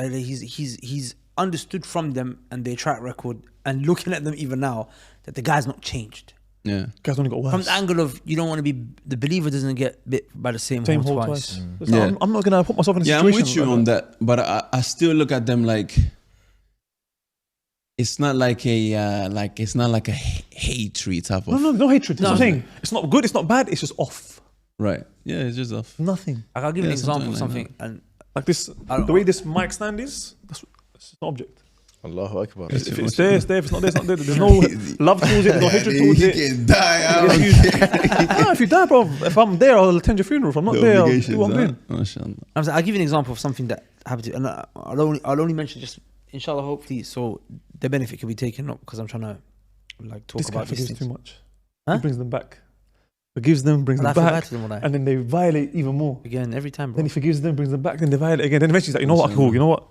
He's understood from them and their track record, and looking at them even now, that the guy's not changed. Yeah. Guy's only got worse. From the angle of, you don't want to be, the believer doesn't get bit by the same hole hole twice. twice. So Yeah. I'm not gonna put myself in a Yeah, I'm situation. with you like on that. that, but I still look at them like it's not like a hatred type of No hatred. That's No. what I'm saying. It's not good. It's not bad. It's just off. right. Yeah, it's just off. Nothing. I'll give you Yeah, an example of something like something. And Like this. I don't- The way this mic stand is. It's an object. Allahu Akbar. If it's there, it's there. If it's not there, it's not there. There's no love towards it. There's no hatred towards it. can die. I If don't you- care. No, if you die, bro. If I'm there, I'll attend your funeral. If I'm not The there, I'll do obligations, what I'm huh? doing. MashaAllah. I'll give you an example of something that happened to, and I'll only mention just, inshallah, hopefully, so the benefit can be taken, not because I'm trying to like talk This guy about these forgives things. too much. Huh? He brings them back. Forgives them, brings And I them feel bad back. to them, wallahi. And then they violate even more. Again, every time, bro. Then he forgives them, brings them back, then they violate again. Then eventually he's like, you know what, cool, you know what?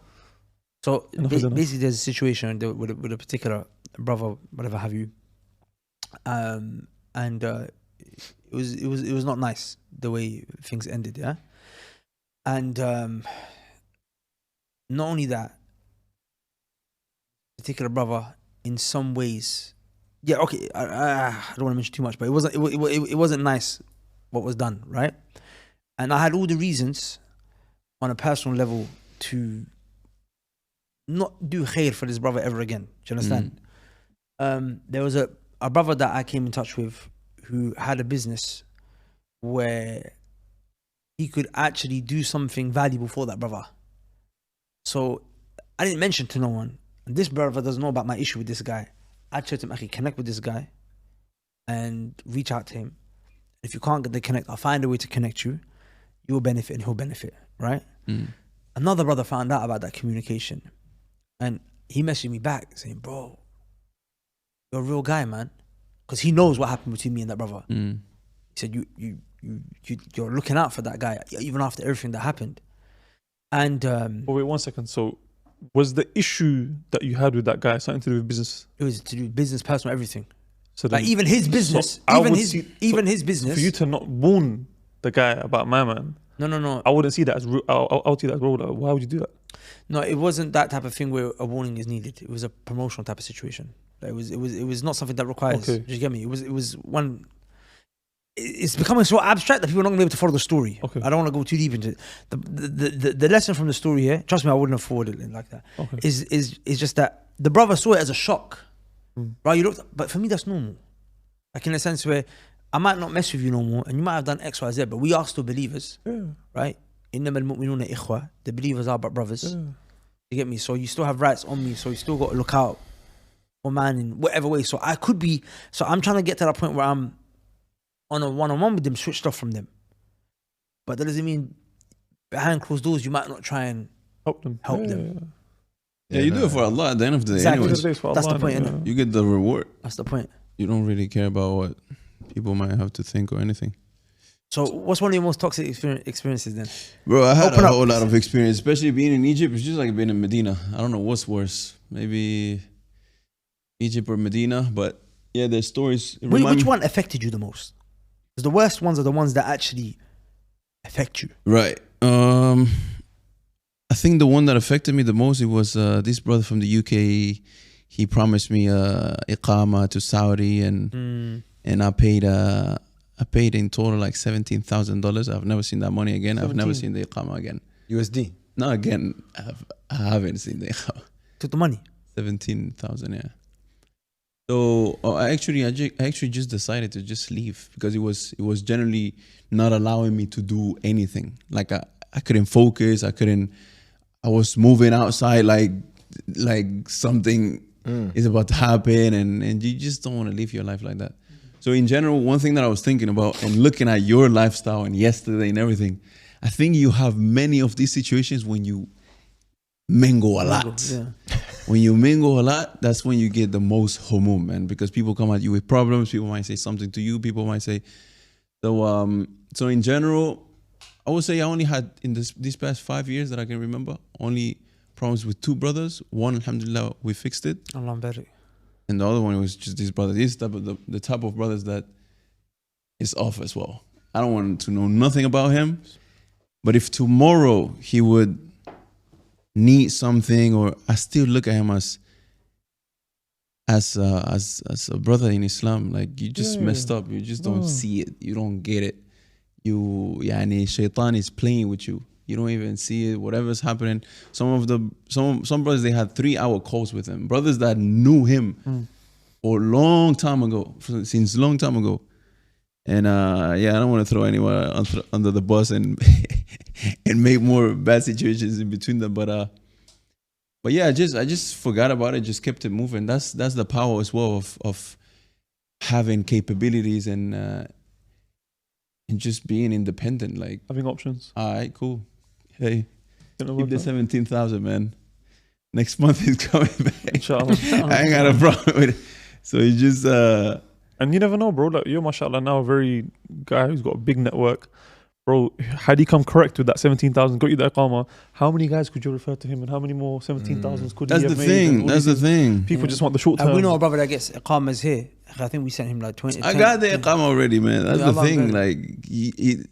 So Enough is enough. basically, there's a situation with a particular brother, whatever have you, and it was not nice the way things ended, yeah. And not only that, particular brother, in some ways, yeah, okay, I don't want to mention too much, but it wasn't nice what was done, right? And I had all the reasons on a personal level to not do khair for this brother ever again. Do you understand? There was a brother that I came in touch with who had a business where he could actually do something valuable for that brother. So I didn't mention to no one. And this brother doesn't know about my issue with this guy. I told him, "Akhi, connect with this guy and reach out to him. If you can't get the connect, I'll find a way to connect you. You'll benefit and he'll benefit," right? Another brother found out about that communication, and he messaged me back saying, "Bro, you're a real guy, man," because he knows what happened between me and that brother. He said, "You're looking out for that guy even after everything that happened." And Oh, wait 1 second. So, was the issue that you had with that guy something to do with business? it was to do with business, personal, everything. So Like then, even his business, so I even would his see- even so his business. for you to not warn the guy about my man, No. I wouldn't see that as I'll see that as rude. Why would you do that? No, it wasn't that type of thing where a warning is needed. It was a promotional type of situation. Like it was not something that requires. Okay. Do you get me? It was one. It's becoming so abstract that people are not going to be able to follow the story. Okay. I don't want to go too deep into it. The lesson from the story here, trust me, I wouldn't have forwarded it like that. Okay. Is just that the brother saw it as a shock, right? You looked, but for me that's normal. Like in a sense where I might not mess with you no more, and you might have done X, Y, Z, but we are still believers, right? إنما المؤمنون إخوة. The believers are but brothers. You get me? So you still have rights on me. So you still got to look out for man in whatever way. So I could be. So I'm trying to get to that point where I'm on a one-on-one with them, switched off from them. But that doesn't mean behind closed doors you might not try and Help them. Yeah, you do it for Allah at the end of the day. Exactly. Anyways, That's the point, innit? you get the reward. That's the point. You don't really care about what people might have to think or anything. So what's one of your most toxic experiences then? Bro, I had Open a up. whole lot of experience, especially being in Egypt. It's just like being in Medina. I don't know what's worse. Maybe Egypt or Medina, but yeah, there's stories. It remind Which me- one affected you the most? Because the worst ones are the ones that actually affect you. Right. I think the one that affected me the most, it was this brother from the UK. He promised me iqama to Saudi, and I paid in total like $17,000. I've never seen that money again. I've never seen the iqama again. USD. Not again. I haven't seen the iqama. Took the money. 17,000, yeah. So I actually just decided to just leave because it was generally not allowing me to do anything. Like I couldn't focus. I was moving outside like something is about to happen, and you just don't want to live your life like that. So in general, one thing that I was thinking about and looking at your lifestyle and yesterday and everything, I think you have many of these situations when you mingle a lot. Yeah. When you mingle a lot, that's when you get the most humum, man, because people come at you with problems. People might say something to you. People might say, so in general, I would say I only had in these past 5 years that I can remember, only problems with two brothers. One, alhamdulillah, we fixed it. Allah barik. And the other one was just this brother. This type of the type of brothers that is off as well. I don't want to know nothing about him. But if tomorrow he would need something, or I still look at him as a brother in Islam, like you just messed up. You just don't see it. You don't get it. Shaitan is playing with you. You don't even see it. Whatever's happening. Some brothers, they had 3-hour calls with him. Brothers that knew him for a long time ago, since a long time ago. And I don't want to throw anyone under the bus and and make more bad situations in between them. But yeah, I just forgot about it. Just kept it moving. That's the power as well of having capabilities and just being independent. Like Having options. all right, cool. Hey, Gonna keep work the out. 17,000, man. Next month is coming back. Inshallah. I ain't got a problem with it. So you just And you never know, bro. Like, you're, mashallah, now a very guy who's got a big network. Bro, had he come correct with that 17,000, got you the iqama, how many guys could you refer to him, and how many more 17,000s could that's he the have made? thing. And all That's these the things. thing. People just want the short term. We know a brother that gets iqamas here. I think we sent him like 20. I got the iqama already, man. That's Yeah, the Allah thing. better.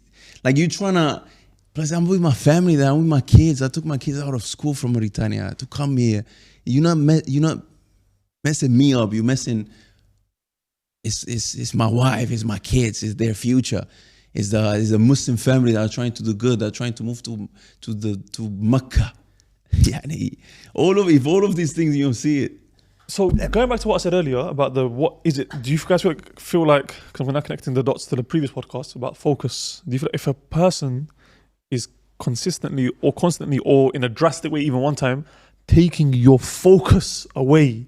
Like you trying to. Plus, I'm with my family. There, I'm with my kids. I took my kids out of school from Mauritania to come here. You're not messing me up. You're messing. It's my wife. It's my kids. It's their future. It's a Muslim family that are trying to do good. That are trying to move to Mecca. If all of these things you don't see it, So going back to what I said earlier about what is it? Do you guys feel like, because we're now connecting the dots to the previous podcast about focus, do you feel like if a person is consistently or constantly or in a drastic way, even one time, taking your focus away,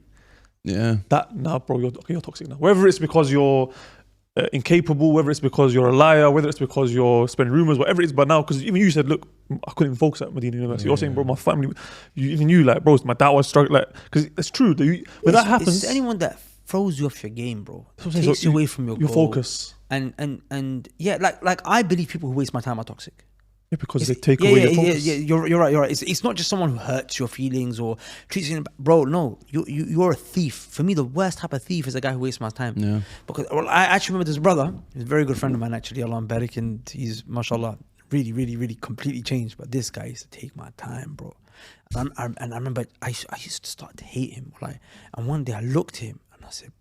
that bro, you're toxic now. Whether it's because you're incapable, whether it's because you're a liar, whether it's because you're spreading rumors, whatever it is. But now, because even you said, look, I couldn't even focus at Medina University. You're saying, bro, my family, even you, like, bro, my dad was struggling, like, because it's true. When that happens, it's anyone that throws you off your game, bro, takes you away from your goal, focus, and yeah, like I believe people who waste my time are toxic. Yeah, because they take away your focus. Yeah, you're right. It's not just someone who hurts your feelings or treats you, bro. No, you're a thief. For me, the worst type of thief is a guy who wastes my time. Yeah. Because I actually remember this brother. He's a very good friend of mine, actually. Allah barik, and he's mashallah really, really, really completely changed. But this guy used to take my time, bro. And I remember I used to start to hate him. Like, and one day I looked at him and I said,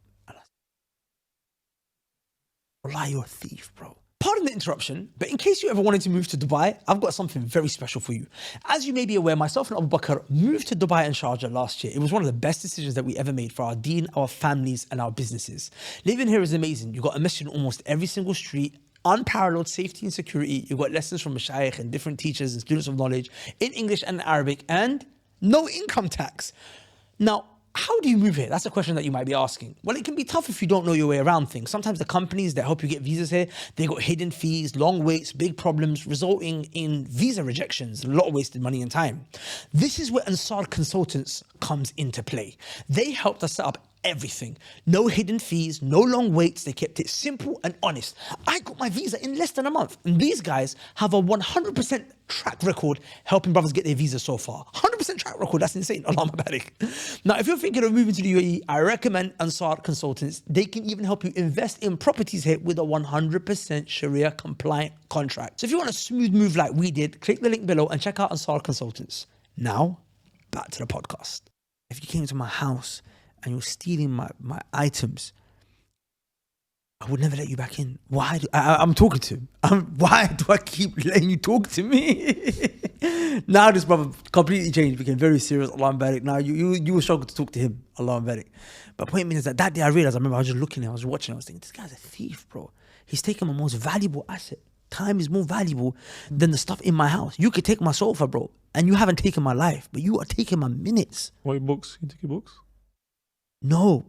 "Wallah, you're a thief, bro." Pardon the interruption, but in case you ever wanted to move to Dubai, I've got something very special for you. As you may be aware, myself and Abu Bakr moved to Dubai and Sharjah last year. It was one of the best decisions that we ever made for our deen, our families, and our businesses. Living here is amazing. You've got a masjid in almost every single street, unparalleled safety and security. You've got lessons from mashayikh and different teachers and students of knowledge in English and Arabic, and no income tax. Now, how do you move here? That's a question that you might be asking. Well, it can be tough if you don't know your way around things. Sometimes the companies that help you get visas here, they got hidden fees, long waits, big problems, resulting in visa rejections, a lot of wasted money and time. This is where Ansaar Consultants comes into play. They helped us set up everything. No hidden fees, no long waits. They kept it simple and honest. I got my visa in less than a month. And these guys have a 100% track record helping brothers get their visa so far. 100% track record. That's insane. Allahumma barik. Now, if you're thinking of moving to the UAE, I recommend Ansaar Consultants. They can even help you invest in properties here with a 100% Sharia compliant contract. So if you want a smooth move like we did, click the link below and check out Ansaar Consultants. Now, back to the podcast. If you came to my house and you're stealing my items, I would never let you back in. Why? I'm talking to him. Why do I keep letting you talk to me? Now this brother completely changed, became very serious. Allah barik. Now you will struggle to talk to him. Allah barik. But point is that day I realized, I remember I was just looking at him, I was watching, I was thinking, this guy's a thief, bro. He's taking my most valuable asset. Time is more valuable than the stuff in my house. You could take my sofa, bro, and you haven't taken my life, but you are taking my minutes. What books? You take your books? No,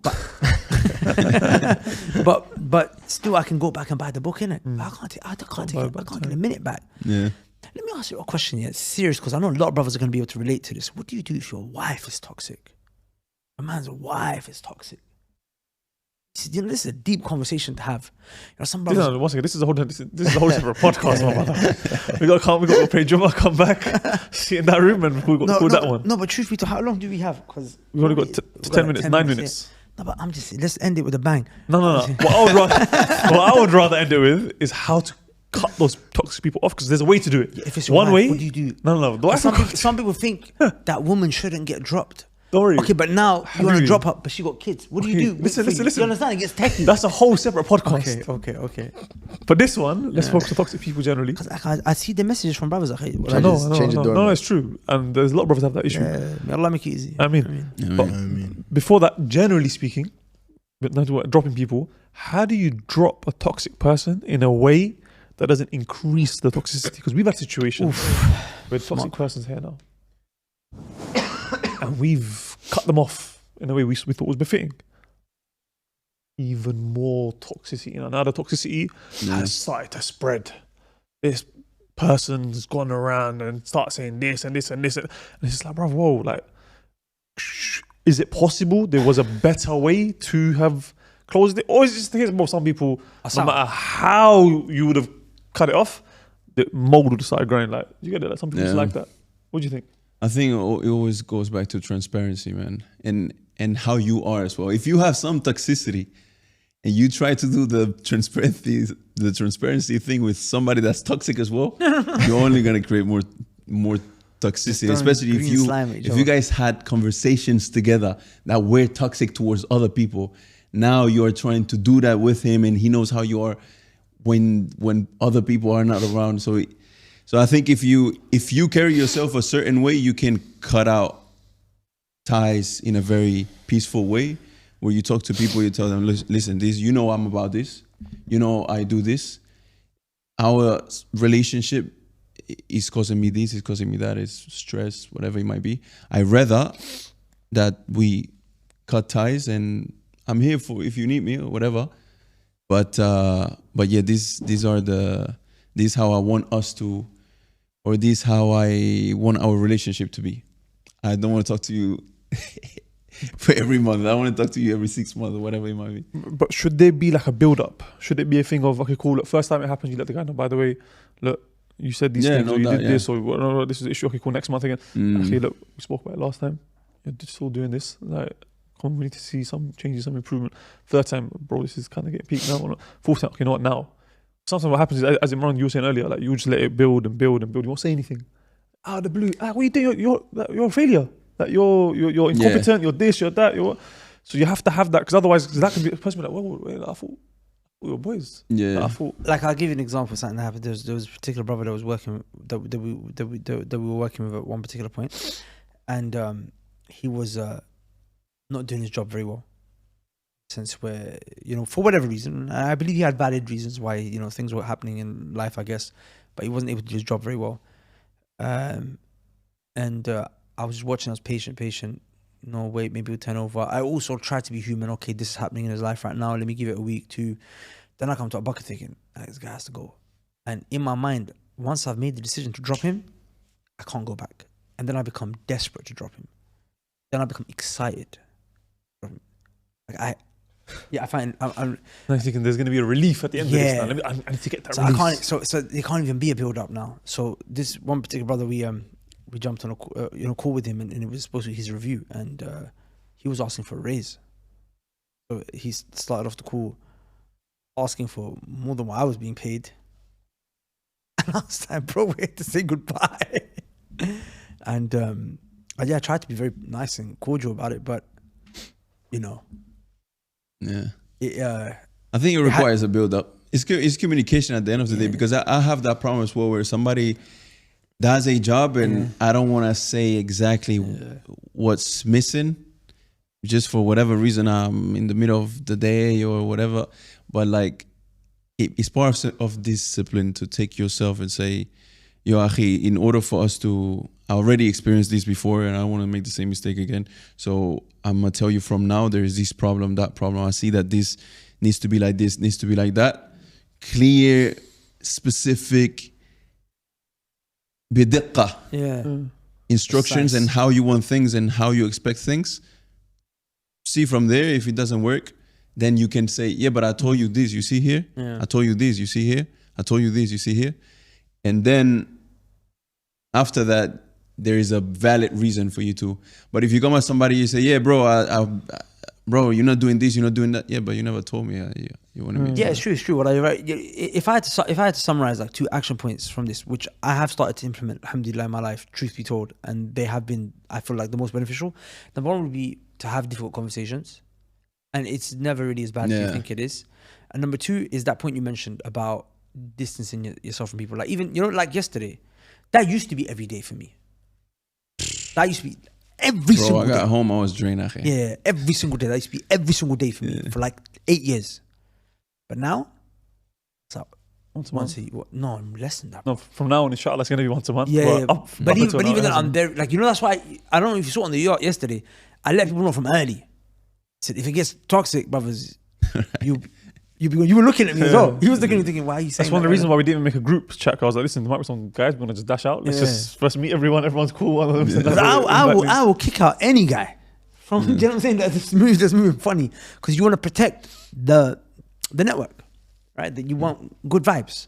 but but still, I can go back and buy the book, innit? I can't get a minute back. Yeah. Let me ask you a question. Yeah, it's serious, because I know a lot of brothers are going to be able to relate to this. What do you do if your wife is toxic? A man's wife is toxic. You know, this is a deep conversation to have. You know, some brothers. One second. This is a whole separate podcast, my brother. We got to pay Jummah, come back, sit in that room, and we got that one. No, but truth be told, how long do we have? Because we've only got 10 minutes, 9 minutes. No, but let's end it with a bang. No. What I would rather end it with is how to cut those toxic people off, because there's a way to do it. Yeah, if it's your wife, what do you do? No. Some people think that woman shouldn't get dropped. Don't worry. Okay, but now you want to drop her, but she got kids. What do you do? Listen. You understand? It gets techie. That's a whole separate podcast. Okay. For this one, let's focus on toxic people generally. Because I see the messages from brothers. Change the door. No, it's true. And there's a lot of brothers have that issue. May Allah make it easy. I mean. Before that, generally speaking, but not dropping people, how do you drop a toxic person in a way that doesn't increase the toxicity? Because we've had situations where toxic person's here now. And we've cut them off in a way we thought was befitting. Even more toxicity. Now the toxicity has started to spread. This person's gone around and start saying this and this and this. And it's just like, bro, whoa, like, is it possible there was a better way to have closed it? Or is it just the case of some people, no matter how you would have cut it off, the mold would have started growing? Like, you get it? Like, some people just like that. What do you think? I think it always goes back to transparency, man, and how you are as well. If you have some toxicity and you try to do the transparency thing with somebody that's toxic as well, you're only gonna create more toxicity. Especially if you guys had conversations together that were toxic towards other people. Now you are trying to do that with him, and he knows how you are when other people are not around. So I think if you carry yourself a certain way, you can cut out ties in a very peaceful way, where you talk to people, you tell them, listen, this, you know, I'm about this, you know, I do this. Our relationship is causing me this, is causing me that, is stress, whatever it might be. I rather that we cut ties, and I'm here for if you need me or whatever. But yeah, this is how I want us to, or this how I want our relationship to be. I don't want to talk to you for every month. I want to talk to you every 6 months or whatever it might be. But should there be like a build up? Should it be a thing of, okay, cool, look, first time it happens, you let the guy know, by the way, look, you said these things, or you did this, or no, this is the issue, okay, cool, next month again. Actually, look, we spoke about it last time. You're still doing this. Like, come on, we need to see some changes, some improvement. Third time, bro, this is kind of getting peaked now. Fourth time, okay, you know what, now? Sometimes what happens is, as Imran, you were saying earlier, like, you just let it build and build and build. You won't say anything. Out of the blue, what are you doing? You're a failure. Like, you're incompetent, you're this, you're that, so you have to have that, because otherwise that can be a person like, wait, I thought we were boys. Yeah. I thought, like, I'll give you an example of something that happened. There was a particular brother that was working that we were working with at one particular point, and he was not doing his job very well. Since where, you know, for whatever reason, I believe he had valid reasons why, you know, things were happening in life, I guess, but he wasn't able to do his job very well. I was just watching, I was patient. No, wait, maybe we'll turn over. I also tried to be human. Okay, this is happening in his life right now. Let me give it a week, 2. Then I come to a Bakr thinking, this guy has to go. And in my mind, once I've made the decision to drop him, I can't go back. And then I become desperate to drop him. Then I become excited. Like I find I'm thinking there's going to be a relief at the end of this. Now. I need to get that release. So there can't even be a build up now. So this one particular brother, we jumped on a call with him, and it was supposed to be his review, and he was asking for a raise. So he started off the call asking for more than what I was being paid. And I was like, bro, we had to say goodbye. And I tried to be very nice and cordial about it, but you know, I think it requires a build up. It's communication at the end of the day, because I have that problem as well, where somebody does a job and I don't want to say exactly what's missing, just for whatever reason I'm in the middle of the day or whatever. But like, it's part of discipline to take yourself and say, yo, akhi, in order for us to, I already experienced this before and I don't want to make the same mistake again. So I'm going to tell you from now, there is this problem, that problem. I see that this needs to be like this, needs to be like that. Clear, specific, bidqqa. Instructions and how you want things and how you expect things. See from there, if it doesn't work, then you can say, yeah, but I told you this, you see here? I told you this, you see here? I told you this, you see here? And then after that, there is a valid reason for you to. But if you come at somebody, you say, yeah, bro, bro, you're not doing this, you're not doing that. Yeah, but you never told me. You want to be. Yeah, it's true. What if I had to summarize like 2 action points from this, which I have started to implement, alhamdulillah, in my life, truth be told, and they have been, I feel like, the most beneficial. Number 1 would be to have difficult conversations, and it's never really as bad as you think it is. And number 2 is that point you mentioned about distancing yourself from people. Like, even, you know, like yesterday, that used to be every day for me. That used to be every single day. I got home, I was drained. Yeah, every single day. That used to be every single day for me for like 8 years. But now, it's like once a year. No, less than that. No, from now on, inshallah, it's going to be once a month. Yeah, but even then, I'm there. Like, you know, that's why I don't know if you saw on the yacht yesterday. I let people know from early. I said, if it gets toxic, brothers, you were looking at me as well. He was looking at me thinking, why are you saying that? That's one of the reasons why we didn't make a group chat. I was like, listen, there might be some guys, we're going to just dash out. Let's just first meet everyone. Everyone's cool. I will kick out any guy. From, do you know what I'm saying? That's moving funny. Because you want to protect the network, right? That you want good vibes.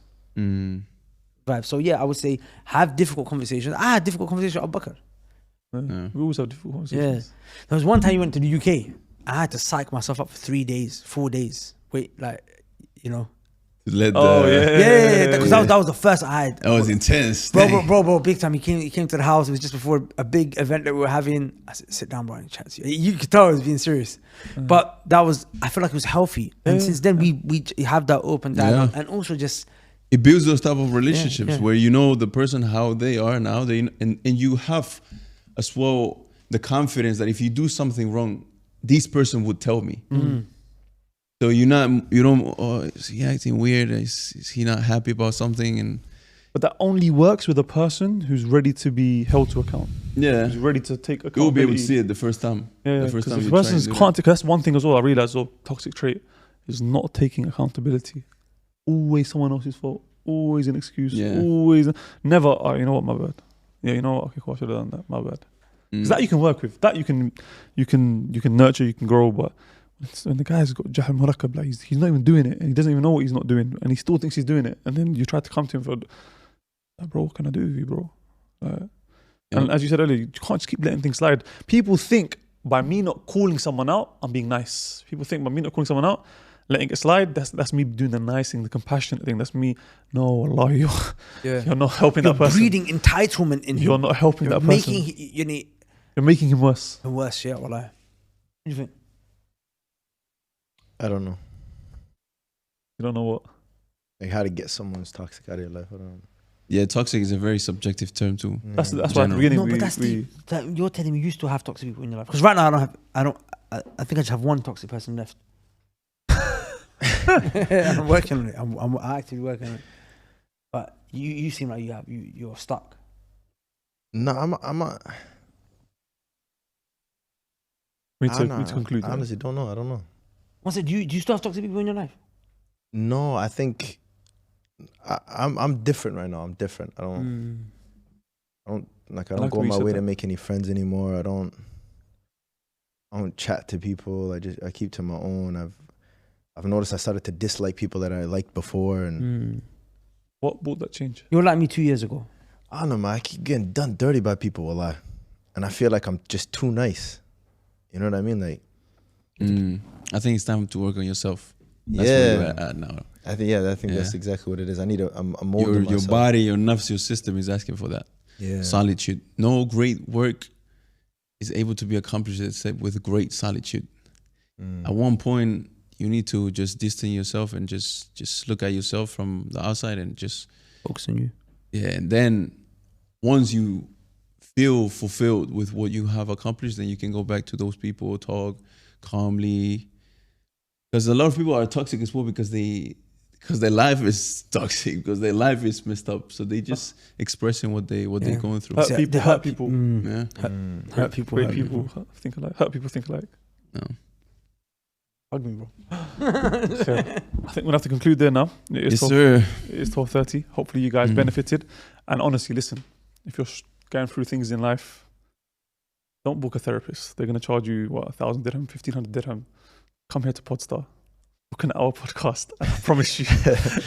So yeah, I would say have difficult conversations. I had difficult conversations with Bakr. We always have difficult conversations. Yeah. There was one time you went to the UK. I had to psych myself up for 3 days, 4 days. Wait, like, you know. Because that was the first I had. That was intense. Bro, big time. He came to the house. It was just before a big event that we were having. I said, sit down, bro, and chat to you. You could tell I was being serious. But that was, I feel like it was healthy. And since then, we have that open dialogue. And also just... It builds those type of relationships where you know the person, how they are now. And you have as well the confidence that if you do something wrong, this person would tell me. So you don't, oh, is he acting weird? Is he not happy about something? But that only works with a person who's ready to be held to account. Yeah. Who's ready to take accountability. You'll be able to see it the first time. Yeah, the first time if you the person try and can't take, that's one thing as well I realised, toxic trait is not taking accountability. Always someone else's fault. Always an excuse. Yeah. Always, never, oh, you know what, my bad. Yeah, you know what, okay, cool, I should have done that, my bad. Because that you can work with. That you can nurture, you can grow, but when the guy's got Jahl Murakkab, like he's not even doing it, and he doesn't even know what he's not doing, and he still thinks he's doing it, and then you try to come to him for, bro, what can I do with you, bro? And as you said earlier, you can't just keep letting things slide. People think by me not calling someone out, I'm being nice. People think by me not calling someone out, letting it slide, that's me doing the nice thing, the compassionate thing. That's me. No, Allah, you're not helping that person. You're breeding entitlement in him. You're not helping that person. You're making him worse. Worse, yeah, wallah. What do you think? I don't know. You don't know what? Like how to get someone's toxic out of your life. I don't know. Yeah, toxic is a very subjective term too. That's why at the beginning no, but that's you're telling me you still have toxic people in your life. Because right now I think I just have one toxic person left. I'm working on it. I'm actively working on it. But you seem like you're stuck. No, I'm not. We need to conclude. I honestly don't know. I don't know. What's it? Do you still have toxic people in your life? No, I think I'm different right now. I'm different. I don't go my way to make any friends anymore. I don't chat to people. I keep to my own. I've noticed I started to dislike people that I liked before. And what brought that change? You were like me 2 years ago. I don't know, man. I keep getting done dirty by people a lot, and I feel like I'm just too nice. You know what I mean? Like, I think it's time to work on yourself. That's yeah, where you're at now. I think that's exactly what it is. I need a mold. Your body, your nafs, your system is asking for that. Yeah, solitude. No great work is able to be accomplished except with great solitude. At one point, you need to just distance yourself and just look at yourself from the outside and just focus on you. Yeah, and then once you feel fulfilled with what you have accomplished, then you can go back to those people, talk calmly. Because a lot of people are toxic as well because their life is toxic, because their life is messed up. So they just expressing what they're going through. Hurt people. Yeah. Hurt people. Great people think alike. Hurt people think alike. No. Hug me, bro. So, I think we'll have to conclude there now. It is 12:30. Hopefully you guys benefited. And honestly, listen, if you're going through things in life, don't book a therapist. They're going to charge you, 1,000 dirham, 1,500 dirham. Come here to Podstar. Book an hour podcast. And I promise you,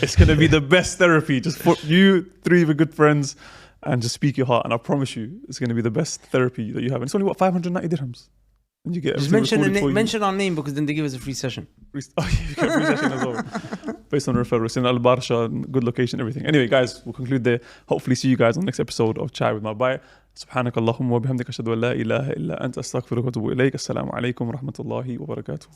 it's going to be the best therapy. Just for you, 3 of your good friends, and just speak your heart. And I promise you, it's going to be the best therapy that you have. And it's only, 590 dirhams? And you get just mention our name, because then they give us a free session. Oh, yeah, you get a free session as well. Based on referral. It's in Al Barsha, good location, everything. Anyway, guys, we'll conclude there. Hopefully see you guys on the next episode of Chai with my Bhai. سبحانك اللهم وبحمدك أشهد أن لا إله إلا أنت أستغفرك وأتوب إليك. السلام عليكم ورحمة الله وبركاته.